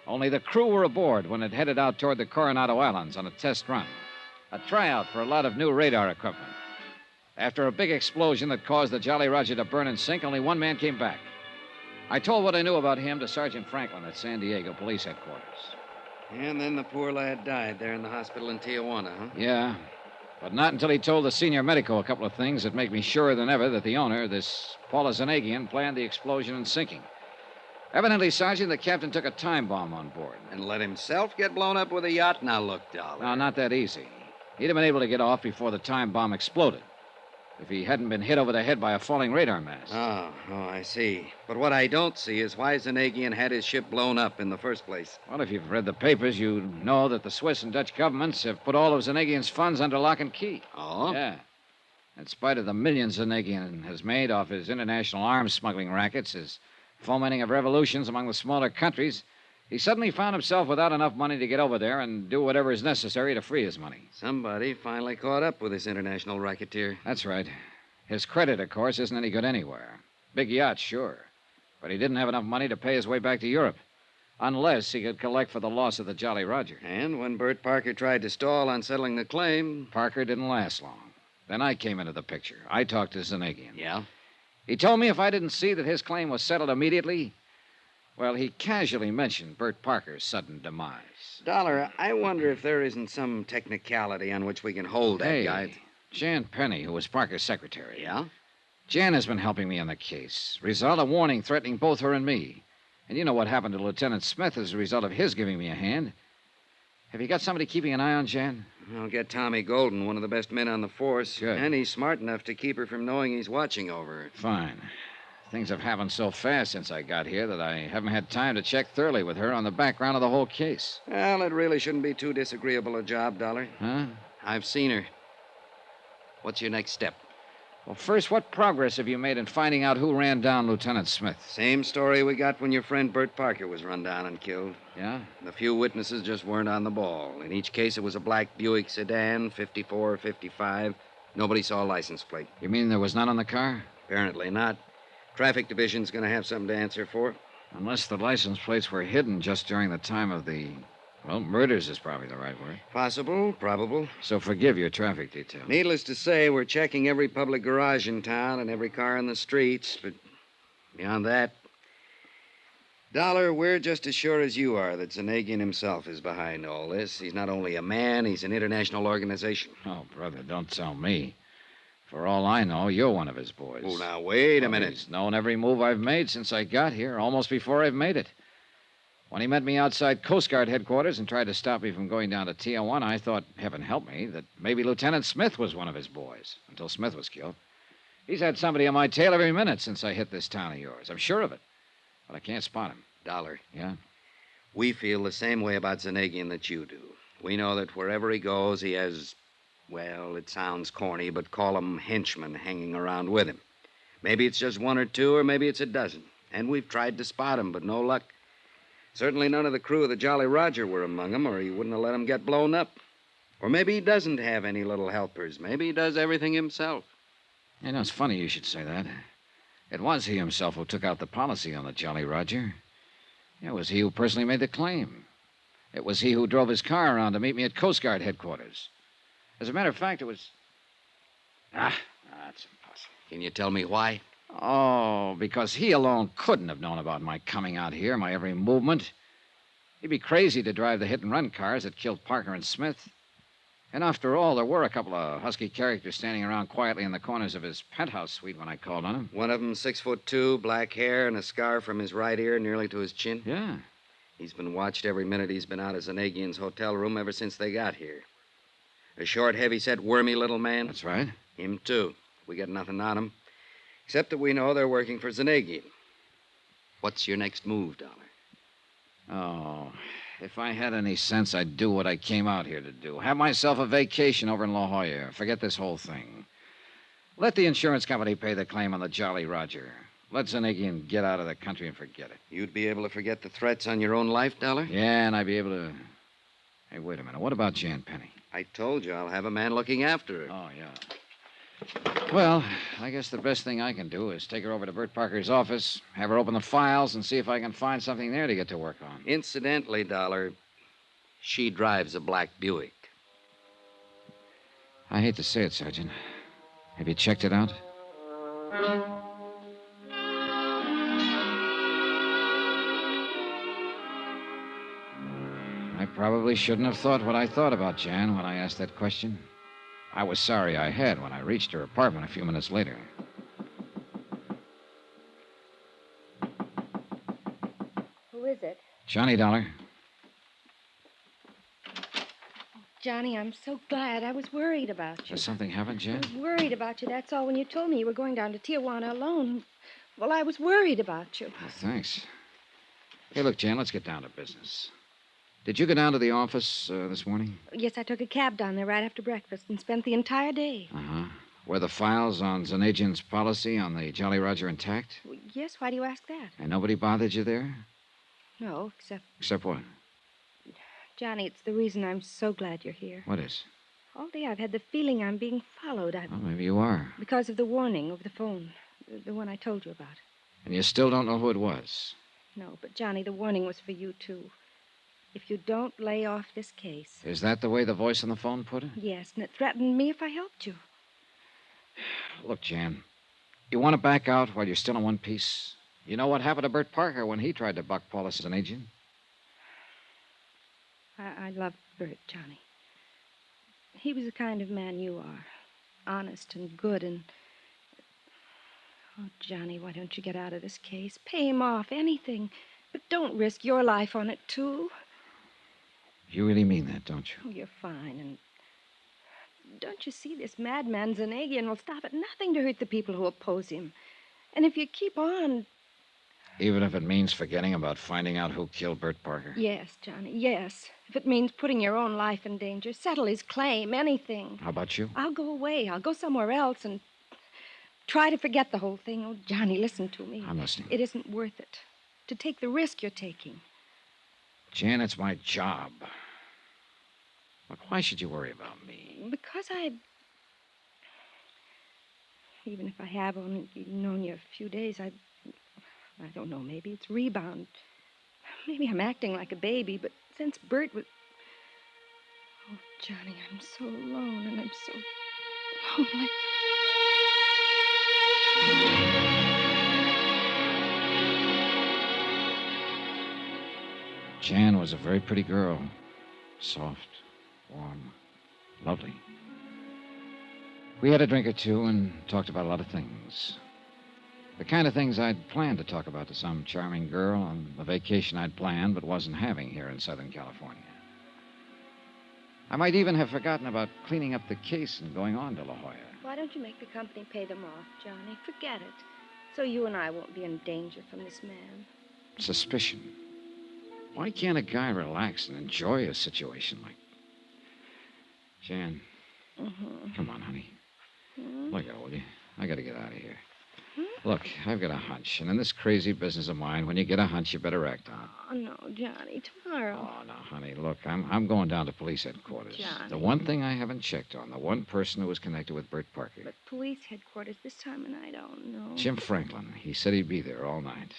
Only the crew were aboard when it headed out toward the Coronado Islands on a test run. A tryout for a lot of new radar equipment. After a big explosion that caused the Jolly Roger to burn and sink, only one man came back. I told what I knew about him to Sergeant Franklin at San Diego Police Headquarters. And then the poor lad died there in the hospital in Tijuana, huh? Yeah, but not until he told the senior medico a couple of things that make me surer than ever that the owner, this Paula Zanagian, planned the explosion and sinking. Evidently, Sergeant, the captain took a time bomb on board. And let himself get blown up with a yacht? Now, look, Dollar. No, not that easy. He'd have been able to get off before the time bomb exploded. If he hadn't been hit over the head by a falling radar mast. Oh, I see. But what I don't see is why Zanagian had his ship blown up in the first place. Well, if you've read the papers, you know that the Swiss and Dutch governments have put all of Zanagian's funds under lock and key. Oh? Yeah. In spite of the millions Zanagian has made off his international arms smuggling rackets, his fomenting of revolutions among the smaller countries, he suddenly found himself without enough money to get over there and do whatever is necessary to free his money. Somebody finally caught up with this international racketeer. That's right. His credit, of course, isn't any good anywhere. Big yacht, sure. But he didn't have enough money to pay his way back to Europe. Unless he could collect for the loss of the Jolly Roger. And when Bert Parker tried to stall on settling the claim... Parker didn't last long. Then I came into the picture. I talked to Zanagian. Yeah? He told me if I didn't see that his claim was settled immediately, well, he casually mentioned Bert Parker's sudden demise. Dollar, I wonder if there isn't some technicality on which we can hold that guy. Jan Penny, who was Parker's secretary. Yeah? Jan has been helping me on the case. Result, a warning threatening both her and me. And you know what happened to Lieutenant Smith as a result of his giving me a hand. Have you got somebody keeping an eye on Jan? I'll get Tommy Golden, one of the best men on the force. Good. And he's smart enough to keep her from knowing he's watching over her. Fine. Things have happened so fast since I got here that I haven't had time to check thoroughly with her on the background of the whole case. Well, it really shouldn't be too disagreeable a job, Dollar. Huh? I've seen her. What's your next step? Well, first, what progress have you made in finding out who ran down Lieutenant Smith? Same story we got when your friend Bert Parker was run down and killed. Yeah? The few witnesses just weren't on the ball. In each case, it was a black Buick sedan, 54 or 55. Nobody saw a license plate. You mean there was none on the car? Apparently not. Traffic Division's going to have something to answer for. Unless the license plates were hidden just during the time of the... Well, murders is probably the right word. Possible, probable. So forgive your traffic detail. Needless to say, we're checking every public garage in town and every car in the streets, but beyond that... Dollar, we're just as sure as you are that Zanagian himself is behind all this. He's not only a man, he's an international organization. Oh, brother, don't tell me. For all I know, you're one of his boys. Oh, now, wait a minute. He's known every move I've made since I got here, almost before I've made it. When he met me outside Coast Guard headquarters and tried to stop me from going down to Tijuana, I thought, heaven help me, that maybe Lieutenant Smith was one of his boys, until Smith was killed. He's had somebody on my tail every minute since I hit this town of yours. I'm sure of it. But I can't spot him. Dollar. Yeah? We feel the same way about Zanagian that you do. We know that wherever he goes, he has, well, it sounds corny, but call them henchmen hanging around with him. Maybe it's just one or two, or maybe it's a dozen. And we've tried to spot him, but no luck. Certainly none of the crew of the Jolly Roger were among them, or he wouldn't have let them get blown up. Or maybe he doesn't have any little helpers. Maybe he does everything himself. You know, it's funny you should say that. It was he himself who took out the policy on the Jolly Roger. It was he who personally made the claim. It was he who drove his car around to meet me at Coast Guard headquarters. As a matter of fact, it was... that's impossible. Can you tell me why? Oh, because he alone couldn't have known about my coming out here, my every movement. He'd be crazy to drive the hit-and-run cars that killed Parker and Smith. And after all, there were a couple of husky characters standing around quietly in the corners of his penthouse suite when I called on him. One of them 6'2", black hair, and a scar from his right ear nearly to his chin. Yeah. He's been watched every minute he's been out of Zanagian's hotel room ever since they got here. A short, heavy-set, wormy little man. That's right. Him, too. We got nothing on him, except that we know they're working for Zanagian. What's your next move, Dollar? Oh, if I had any sense, I'd do what I came out here to do. Have myself a vacation over in La Jolla. Forget this whole thing. Let the insurance company pay the claim on the Jolly Roger. Let Zanagian get out of the country and forget it. You'd be able to forget the threats on your own life, Dollar? Yeah, and I'd be able to... Hey, wait a minute. What about Jan Penny? I told you I'll have a man looking after her. Oh, yeah. Well, I guess the best thing I can do is take her over to Bert Parker's office, have her open the files, and see if I can find something there to get to work on. Incidentally, Dollar, she drives a black Buick. I hate to say it, Sergeant. Have you checked it out? I probably shouldn't have thought what I thought about Jan when I asked that question. I was sorry I had when I reached her apartment a few minutes later. Who is it? Johnny Dollar. Johnny, I'm so glad. I was worried about you. Has something happened, I Jan? was worried about you, that's all. When you told me you were going down to Tijuana alone, well, I was worried about you. Oh, thanks. Hey, look, Jan, let's get down to business. Did you go down to the office this morning? Yes, I took a cab down there right after breakfast and spent the entire day. Uh-huh. Were the files on Zanagian's policy on the Jolly Roger intact? Well, yes, why do you ask that? And nobody bothered you there? No, except, Except what? Johnny, it's the reason I'm so glad you're here. What is? All day I've had the feeling I'm being followed. Well, maybe you are. Because of the warning over the phone, the one I told you about. And you still don't know who it was? No, but Johnny, the warning was for you, too. If you don't lay off this case. Is that the way the voice on the phone put it? Yes, and it threatened me if I helped you. Look, Jan, you want to back out while you're still in one piece? You know what happened to Bert Parker when he tried to buck Paulus as an agent? I love Bert, Johnny. He was the kind of man you are. Honest and good and... Oh, Johnny, why don't you get out of this case? Pay him off, anything. But don't risk your life on it, too. You really mean that, don't you? Oh, you're fine, and... Don't you see this madman Zanagian will stop at nothing to hurt the people who oppose him. And if you keep on... Even if it means forgetting about finding out who killed Bert Parker? Yes, Johnny, yes. If it means putting your own life in danger, settle his claim, anything. How about you? I'll go away. I'll go somewhere else and try to forget the whole thing. Oh, Johnny, listen to me. I'm listening. It isn't worth it to take the risk you're taking. Jan, it's my job. Look, why should you worry about me? Because even if I have only known you a few days, I don't know, maybe it's rebound. Maybe I'm acting like a baby, but since Bert was... Oh, Johnny, I'm so alone and I'm so lonely. Jan was a very pretty girl. Soft, warm, lovely. We had a drink or two and talked about a lot of things. The kind of things I'd planned to talk about to some charming girl on the vacation I'd planned but wasn't having here in Southern California. I might even have forgotten about cleaning up the case and going on to La Jolla. Why don't you make the company pay them off, Johnny? Forget it. So you and I won't be in danger from this man. Suspicion. Why can't a guy relax and enjoy a situation like... Jan, come on, honey. Look out, will you? I gotta get out of here. Look, I've got a hunch, and in this crazy business of mine, when you get a hunch, you better act on it. Oh, no, Johnny, tomorrow. Oh, no, honey, look, I'm going down to police headquarters. Johnny. The one thing I haven't checked on, the one person who was connected with Bert Parker. But police headquarters this time, and I don't know. Jim Franklin. He said he'd be there all night.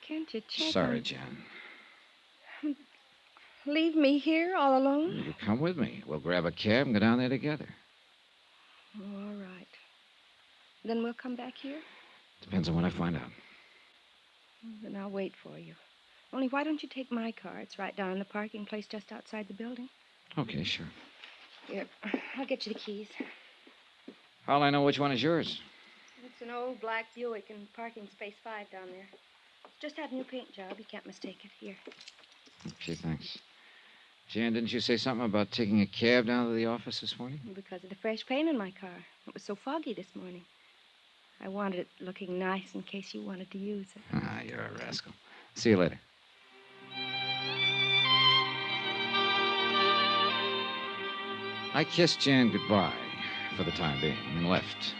Can't you check Sorry, on... Jan. Leave me here all alone? You come with me. We'll grab a cab and go down there together. Oh, all right. Then we'll come back here? Depends on what I find out. Then I'll wait for you. Only why don't you take my car? It's right down in the parking place just outside the building. Okay, sure. Here, I'll get you the keys. How'll I know which one is yours? It's an old black Buick in parking space 5 down there. It's just had a new paint job. You can't mistake it. Here. Okay, thanks. Jan, didn't you say something about taking a cab down to the office this morning? Because of the fresh paint in my car. It was so foggy this morning. I wanted it looking nice in case you wanted to use it. Ah, you're a rascal. See you later. I kissed Jan goodbye for the time being and left.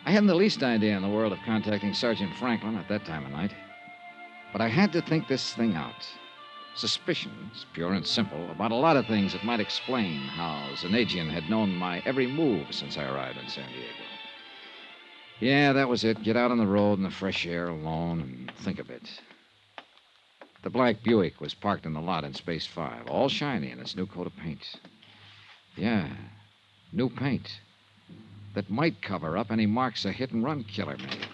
I hadn't the least idea in the world of contacting Sergeant Franklin at that time of night. But I had to think this thing out. Suspicions, pure and simple, about a lot of things that might explain how Zanagian had known my every move since I arrived in San Diego. Yeah, that was it. Get out on the road in the fresh air alone and think a bit. The black Buick was parked in the lot in Space 5, all shiny in its new coat of paint. Yeah, new paint that might cover up any marks a hit-and-run killer made.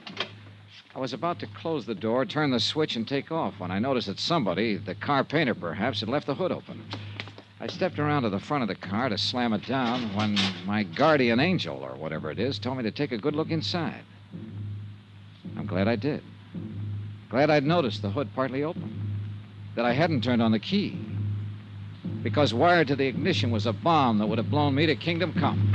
I was about to close the door, turn the switch, and take off when I noticed that somebody, the car painter perhaps, had left the hood open. I stepped around to the front of the car to slam it down when my guardian angel, or whatever it is, told me to take a good look inside. I'm glad I did. Glad I'd noticed the hood partly open. That I hadn't turned on the key. Because wired to the ignition was a bomb that would have blown me to kingdom come.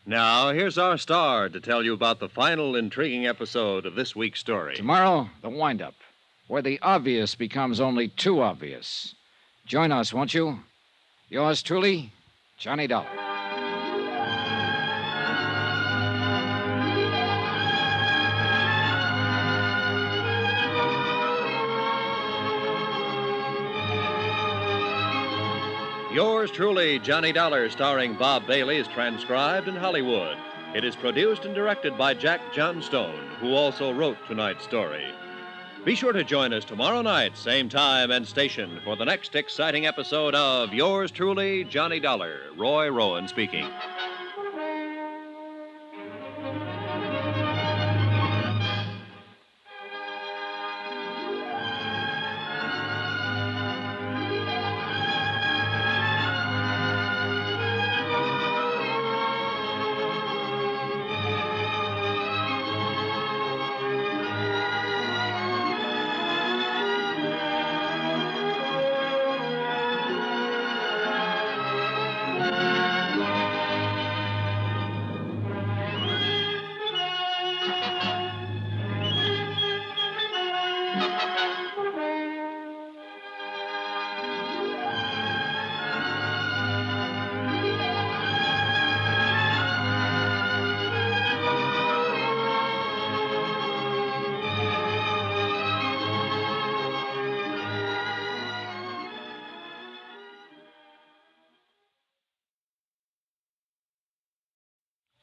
Now, here's our star to tell you about the final intriguing episode of this week's story. Tomorrow, the wind-up, where the obvious becomes only too obvious. Join us, won't you? Yours truly, Johnny Dollar. Yours truly, Johnny Dollar, starring Bob Bailey, is transcribed in Hollywood. It is produced and directed by Jack Johnstone, who also wrote tonight's story. Be sure to join us tomorrow night, same time and station, for the next exciting episode of Yours truly, Johnny Dollar. Roy Rowan speaking.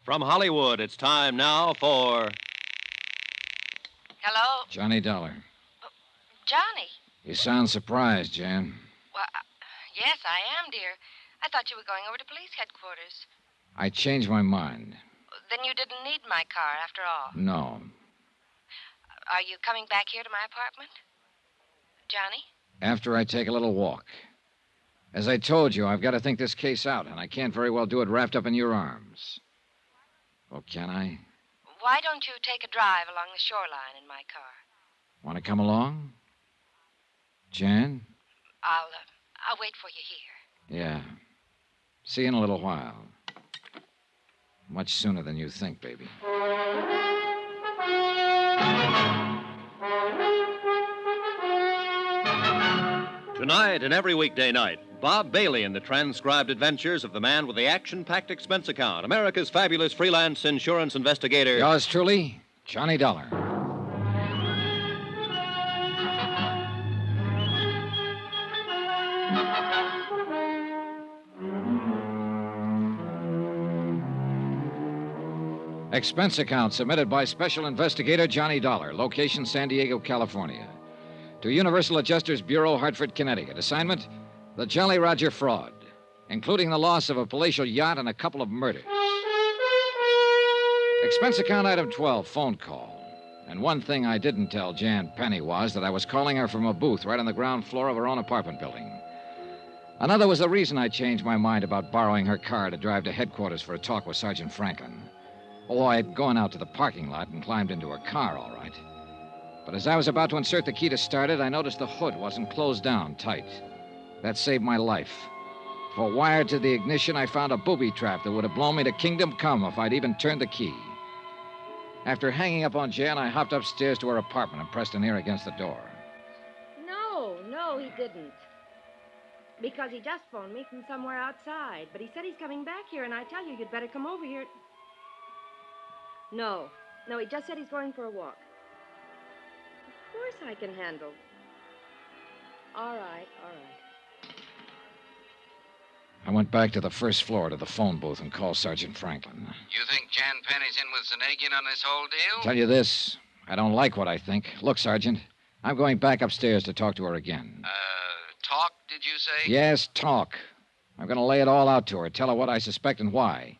From Hollywood, it's time now for... Hello? Johnny Dollar. Johnny? You sound surprised, Jan. Well, yes, I am, dear. I thought you were going over to police headquarters. I changed my mind. Then you didn't need my car after all. No. Are you coming back here to my apartment? Johnny? After I take a little walk. As I told you, I've got to think this case out, and I can't very well do it wrapped up in your arms. Oh, can I? Why don't you take a drive along the shoreline in my car? Want to come along? Jan? I'll wait for you here. Yeah. See you in a little while. Much sooner than you think, baby. Tonight and every weekday night, Bob Bailey in the transcribed adventures of the man with the action-packed expense account, America's fabulous freelance insurance investigator. Yours truly, Johnny Dollar. Expense account submitted by Special Investigator Johnny Dollar, location San Diego, California. To Universal Adjusters Bureau, Hartford, Connecticut. Assignment, the Jolly Roger fraud. including the loss of a palatial yacht and a couple of murders. Expense account item 12, phone call. And one thing I didn't tell Jan Penny was that I was calling her from a booth right on the ground floor of her own apartment building. Another was the reason I changed my mind about borrowing her car to drive to headquarters for a talk with Sergeant Franklin. Oh, I had gone out to the parking lot and climbed into her car, all right. But as I was about to insert the key to start it, I noticed the hood wasn't closed down tight. That saved my life. For wired to the ignition, I found a booby trap that would have blown me to kingdom come if I'd even turned the key. After hanging up on Jan, I hopped upstairs to her apartment and pressed an ear against the door. No, he didn't. Because he just phoned me from somewhere outside. But he said he's coming back here, and I tell you, you'd better come over here. No, he just said he's going for a walk. Of course I can handle. All right. I went back to the first floor to the phone booth and called Sergeant Franklin. You think Jan Penny's in with Zanagian on this whole deal? Tell you this, I don't like what I think. Look, Sergeant, I'm going back upstairs to talk to her again. Talk, did you say? Yes, talk. I'm going to lay it all out to her, tell her what I suspect and why.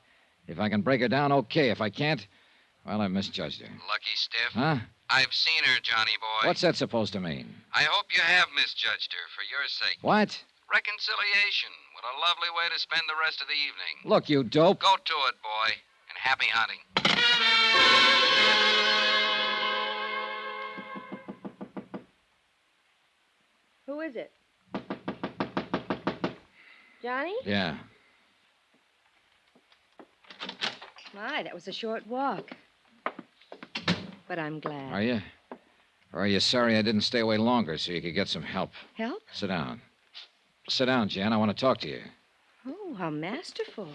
If I can break her down, okay. If I can't, well, I misjudged her. Lucky stiff. Huh? I've seen her, Johnny boy. What's that supposed to mean? I hope you have misjudged her for your sake. What? Reconciliation. What a lovely way to spend the rest of the evening. Look, you dope. Go to it, boy, and happy hunting. Who is it? Johnny? Yeah. My, that was a short walk. But I'm glad. Are you? Or are you sorry I didn't stay away longer so you could get some help? Help? Sit down. Sit down, Jan. I want to talk to you. Oh, how masterful.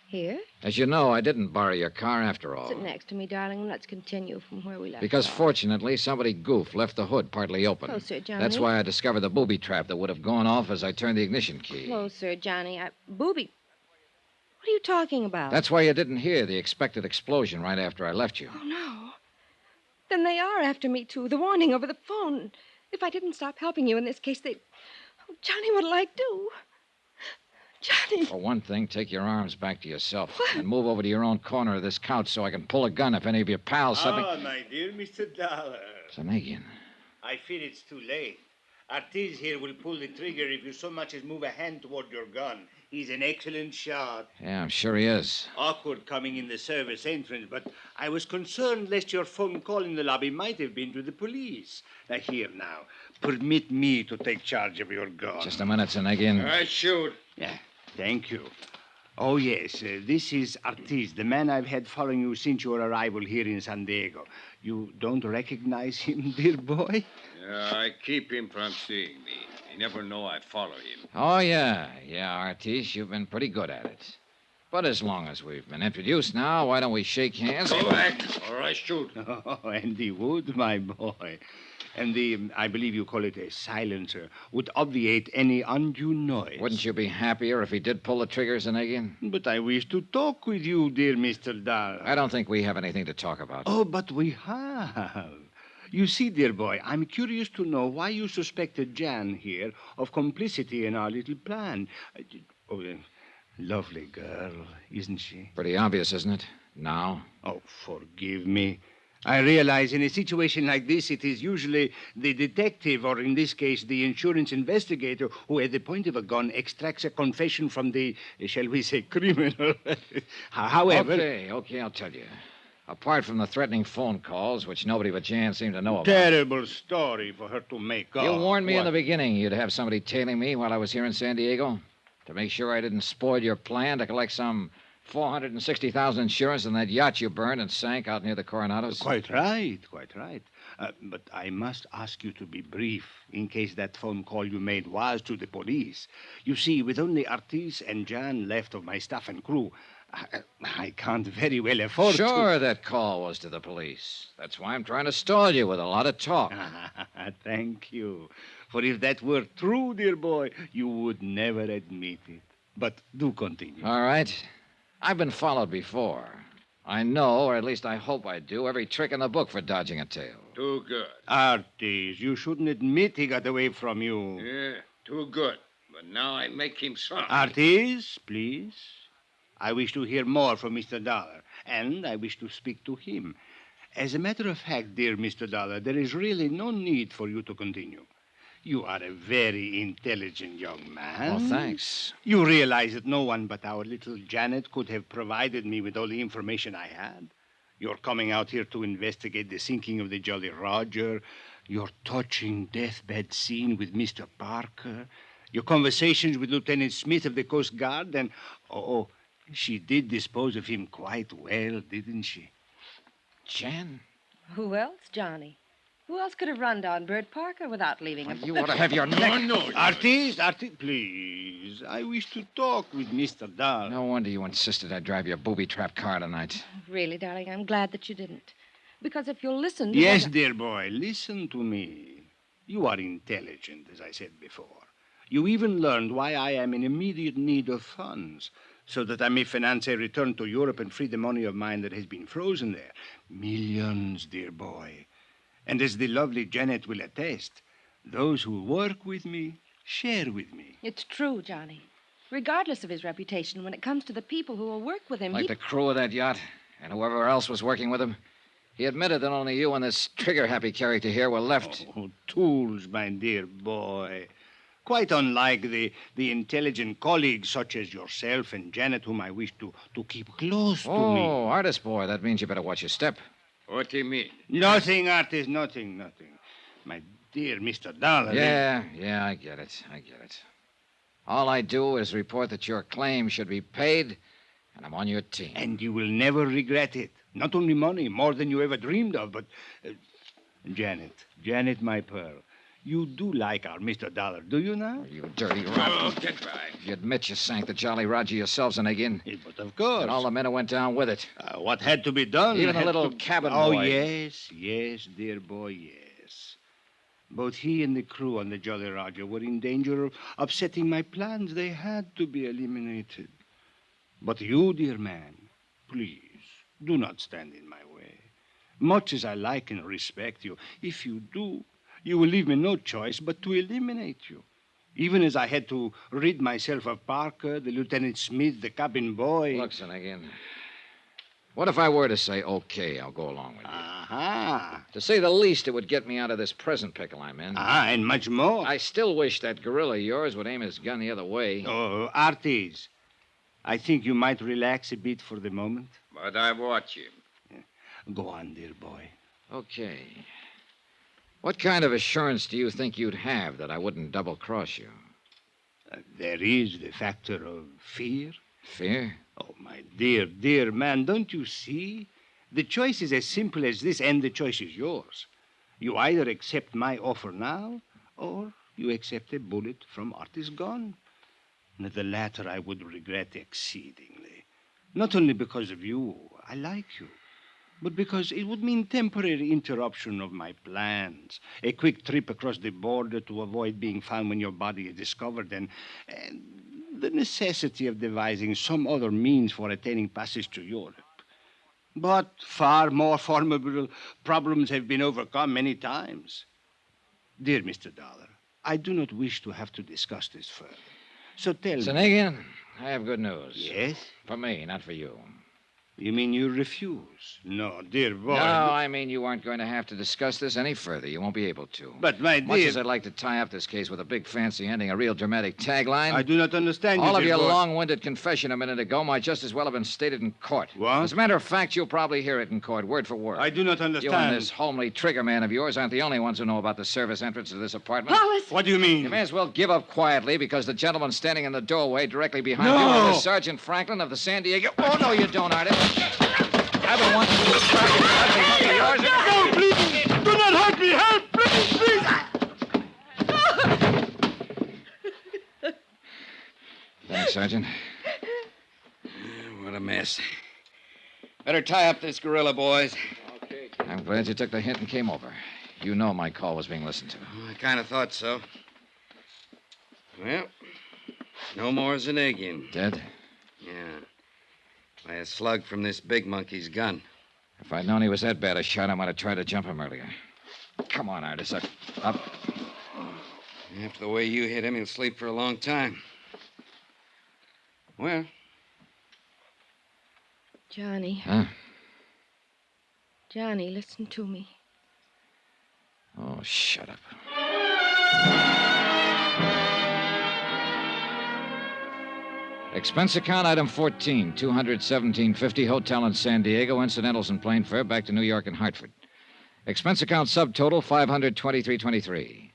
Here? As you know, I didn't borrow your car after all. Sit next to me, darling, and let's continue from where we left Because off. Fortunately, somebody goofed, left the hood partly open. Closer, Johnny. That's why I discovered the booby trap that would have gone off as I turned the ignition key. Closer, Johnny. Booby. What are you talking about? That's why you didn't hear the expected explosion right after I left you. Oh, no. Then they are after me, too. The warning over the phone. If I didn't stop helping you in this case, they... Oh, Johnny, what'll I do? Johnny. For one thing, take your arms back to yourself and move over to your own corner of this couch so I can pull a gun if any of your pals suddenly... Ah, my dear Mr. Dollar. Zanagian. I fear it's too late. Artis here will pull the trigger if you so much as move a hand toward your gun. He's an excellent shot. Yeah, I'm sure he is. Awkward coming in the service entrance, but I was concerned lest your phone call in the lobby might have been to the police. Here now. Permit me to take charge of your gun. Just a minute, Zanagian. I should. Yeah, thank you. Oh, yes, this is Artis, the man I've had following you since your arrival here in San Diego. You don't recognize him, dear boy? I keep him from seeing me. You never know I follow him. Oh, yeah. Yeah, Artis, you've been pretty good at it. But as long as we've been introduced now, why don't we shake hands? Go back, or I shoot. Oh, and he would, my boy. And I believe you call it a silencer, would obviate any undue noise. Wouldn't you be happier if he did pull the trigger, Zanagian? But I wish to talk with you, dear Mr. Dollar. I don't think we have anything to talk about. Oh, but we have. You see, dear boy, I'm curious to know why you suspected Jan here of complicity in our little plan. Lovely girl, isn't she? Pretty obvious, isn't it? Now? Oh, forgive me. I realize in a situation like this, it is usually the detective, or in this case, the insurance investigator, who at the point of a gun extracts a confession from the, shall we say, criminal. However... Okay, I'll tell you. Apart from the threatening phone calls, which nobody but Jan seemed to know about. Terrible story for her to make up. You warned me in the beginning you'd have somebody tailing me while I was here in San Diego to make sure I didn't spoil your plan to collect some $460,000 insurance on that yacht you burned and sank out near the Coronados. Quite right. But I must ask you to be brief in case that phone call you made was to the police. You see, with only Artis and Jan left of my staff and crew, I can't very well afford to... Sure, that call was to the police. That's why I'm trying to stall you with a lot of talk. Thank you. For if that were true, dear boy, you would never admit it. But do continue. All right. I've been followed before. I know, or at least I hope I do, every trick in the book for dodging a tail. Too good. Artis, you shouldn't admit he got away from you. Yeah, too good. But now I make him sorry. Artis, please. I wish to hear more from Mr. Dollar, and I wish to speak to him. As a matter of fact, dear Mr. Dollar, there is really no need for you to continue. You are a very intelligent young man. Oh, thanks. You realize that no one but our little Janet could have provided me with all the information I had. You're coming out here to investigate the sinking of the Jolly Roger, your touching deathbed scene with Mr. Parker, your conversations with Lieutenant Smith of the Coast Guard, and, she did dispose of him quite well, didn't she? Jan? Who else, Johnny? Who else could have run down Bert Parker without leaving him? You ought to have your neck. No. Artis, please. I wish to talk with Mr. Dollar. No wonder you insisted I drive your booby-trap car tonight. Really, darling, I'm glad that you didn't. Because if you'll listen to Yes, what dear boy, listen to me. You are intelligent, as I said before. You even learned why I am in immediate need of funds, so that I may finance a return to Europe and free the money of mine that has been frozen there. Millions, dear boy. And as the lovely Janet will attest, those who work with me share with me. It's true, Johnny. Regardless of his reputation, when it comes to the people who will work with him, Like the crew of that yacht and whoever else was working with him. He admitted that only you and this trigger-happy character here were left. Oh, tools, my dear boy. Quite unlike the intelligent colleagues such as yourself and Janet, whom I wish to keep close to me. Oh, artist boy, that means you better watch your step. What do you mean? Nothing, Artis, nothing. My dear Mr. Dollar. Yeah, I get it. All I do is report that your claim should be paid, and I'm on your team. And you will never regret it. Not only money, more than you ever dreamed of, but... Janet, my pearl, you do like our Mr. Dollar, do you now? You dirty rat. Oh, get back. You admit you sank the Jolly Roger yourselves in again. But of course. And all the men who went down with it. What had to be done? Even the had little to- cabin Oh, boy. yes, dear boy, yes. Both he and the crew on the Jolly Roger were in danger of upsetting my plans. They had to be eliminated. But you, dear man, please, do not stand in my way. Much as I like and respect you, if you do, you will leave me no choice but to eliminate you. Even as I had to rid myself of Parker, the Lieutenant Smith, the cabin boy. Look, Finnegan. What if I were to say, okay, I'll go along with you? Aha. To say the least, it would get me out of this present pickle I'm in. And much more. I still wish that gorilla of yours would aim his gun the other way. Oh, Artis, I think you might relax a bit for the moment. But I watch him. Go on, dear boy. Okay. What kind of assurance do you think you'd have that I wouldn't double-cross you? There is the factor of fear. Fear? Oh, my dear man, don't you see? The choice is as simple as this, and the choice is yours. You either accept my offer now, or you accept a bullet from Artis' gun. And the latter I would regret exceedingly. Not only because of you, I like you, but because it would mean temporary interruption of my plans, a quick trip across the border to avoid being found when your body is discovered, and the necessity of devising some other means for attaining passage to Europe. But far more formidable problems have been overcome many times. Dear Mr. Dollar, I do not wish to have to discuss this further. So tell me. Finnegan, I have good news. Yes? For me, not for you. You mean you refuse? No, dear boy. No, I mean you aren't going to have to discuss this any further. You won't be able to. But, my Much dear... as I'd like to tie up this case with a big fancy ending, a real dramatic tagline... I do not understand you, all of dear your boy. long-winded confession a minute ago might just as well have been stated in court. What? As a matter of fact, you'll probably hear it in court, word for word. I do not understand. You and this homely trigger man of yours aren't the only ones who know about the service entrance to this apartment. Hollis! What do you mean? You may as well give up quietly, because the gentleman standing in the doorway directly behind No! you is Sergeant Franklin of the San Diego... Oh, no, you don't, Artie. I've been wanting to describe this ugly monkey of yours. No, please! Do not hurt me! Help! Please! Thanks, Sergeant. What a mess. Better tie up this gorilla, boys. Okay. I'm glad you took the hint and came over. You know my call was being listened to. I kind of thought so. Well, no more Zanegian. Dead? Yeah. By a slug from this big monkey's gun. If I'd known he was that bad a shot, I might have tried to jump him earlier. Come on, Artis. Up. After the way you hit him, he'll sleep for a long time. Well? Johnny. Huh? Johnny, listen to me. Oh, shut up. Expense account item 14, $217.50, hotel in San Diego, incidentals and plane fare back to New York and Hartford. Expense account subtotal $523.23.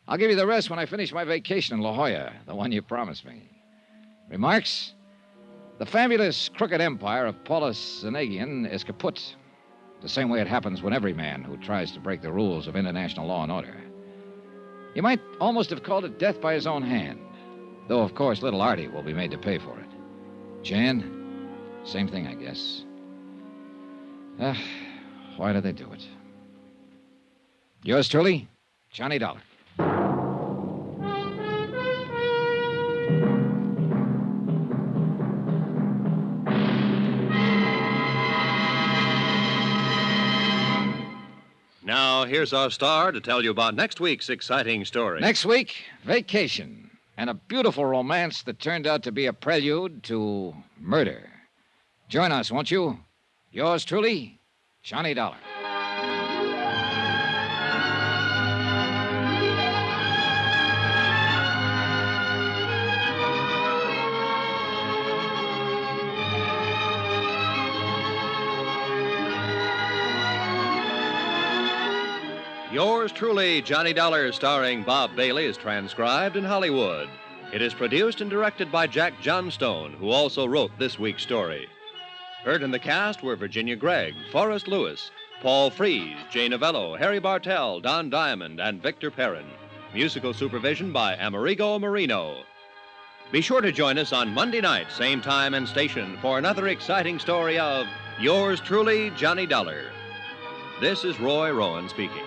I'll give you the rest when I finish my vacation in La Jolla, the one you promised me. Remarks? The fabulous crooked empire of Paulus Zanagian is kaput, the same way it happens when every man who tries to break the rules of international law and order. You might almost have called it death by his own hand. Though, of course, little Artie will be made to pay for it. Jan, same thing, I guess. Why did they do it? Yours truly, Johnny Dollar. Now, here's our star to tell you about next week's exciting story. Next week, vacation. And a beautiful romance that turned out to be a prelude to murder. Join us, won't you? Yours truly, Johnny Dollar. Yours truly, Johnny Dollar, starring Bob Bailey, is transcribed in Hollywood. It is produced and directed by Jack Johnstone, who also wrote this week's story. Heard in the cast were Virginia Gregg, Forrest Lewis, Paul Frees, Jay Novello, Harry Bartell, Don Diamond, and Victor Perrin. Musical supervision by Amerigo Marino. Be sure to join us on Monday night, same time and station, for another exciting story of Yours truly, Johnny Dollar. This is Roy Rowan speaking.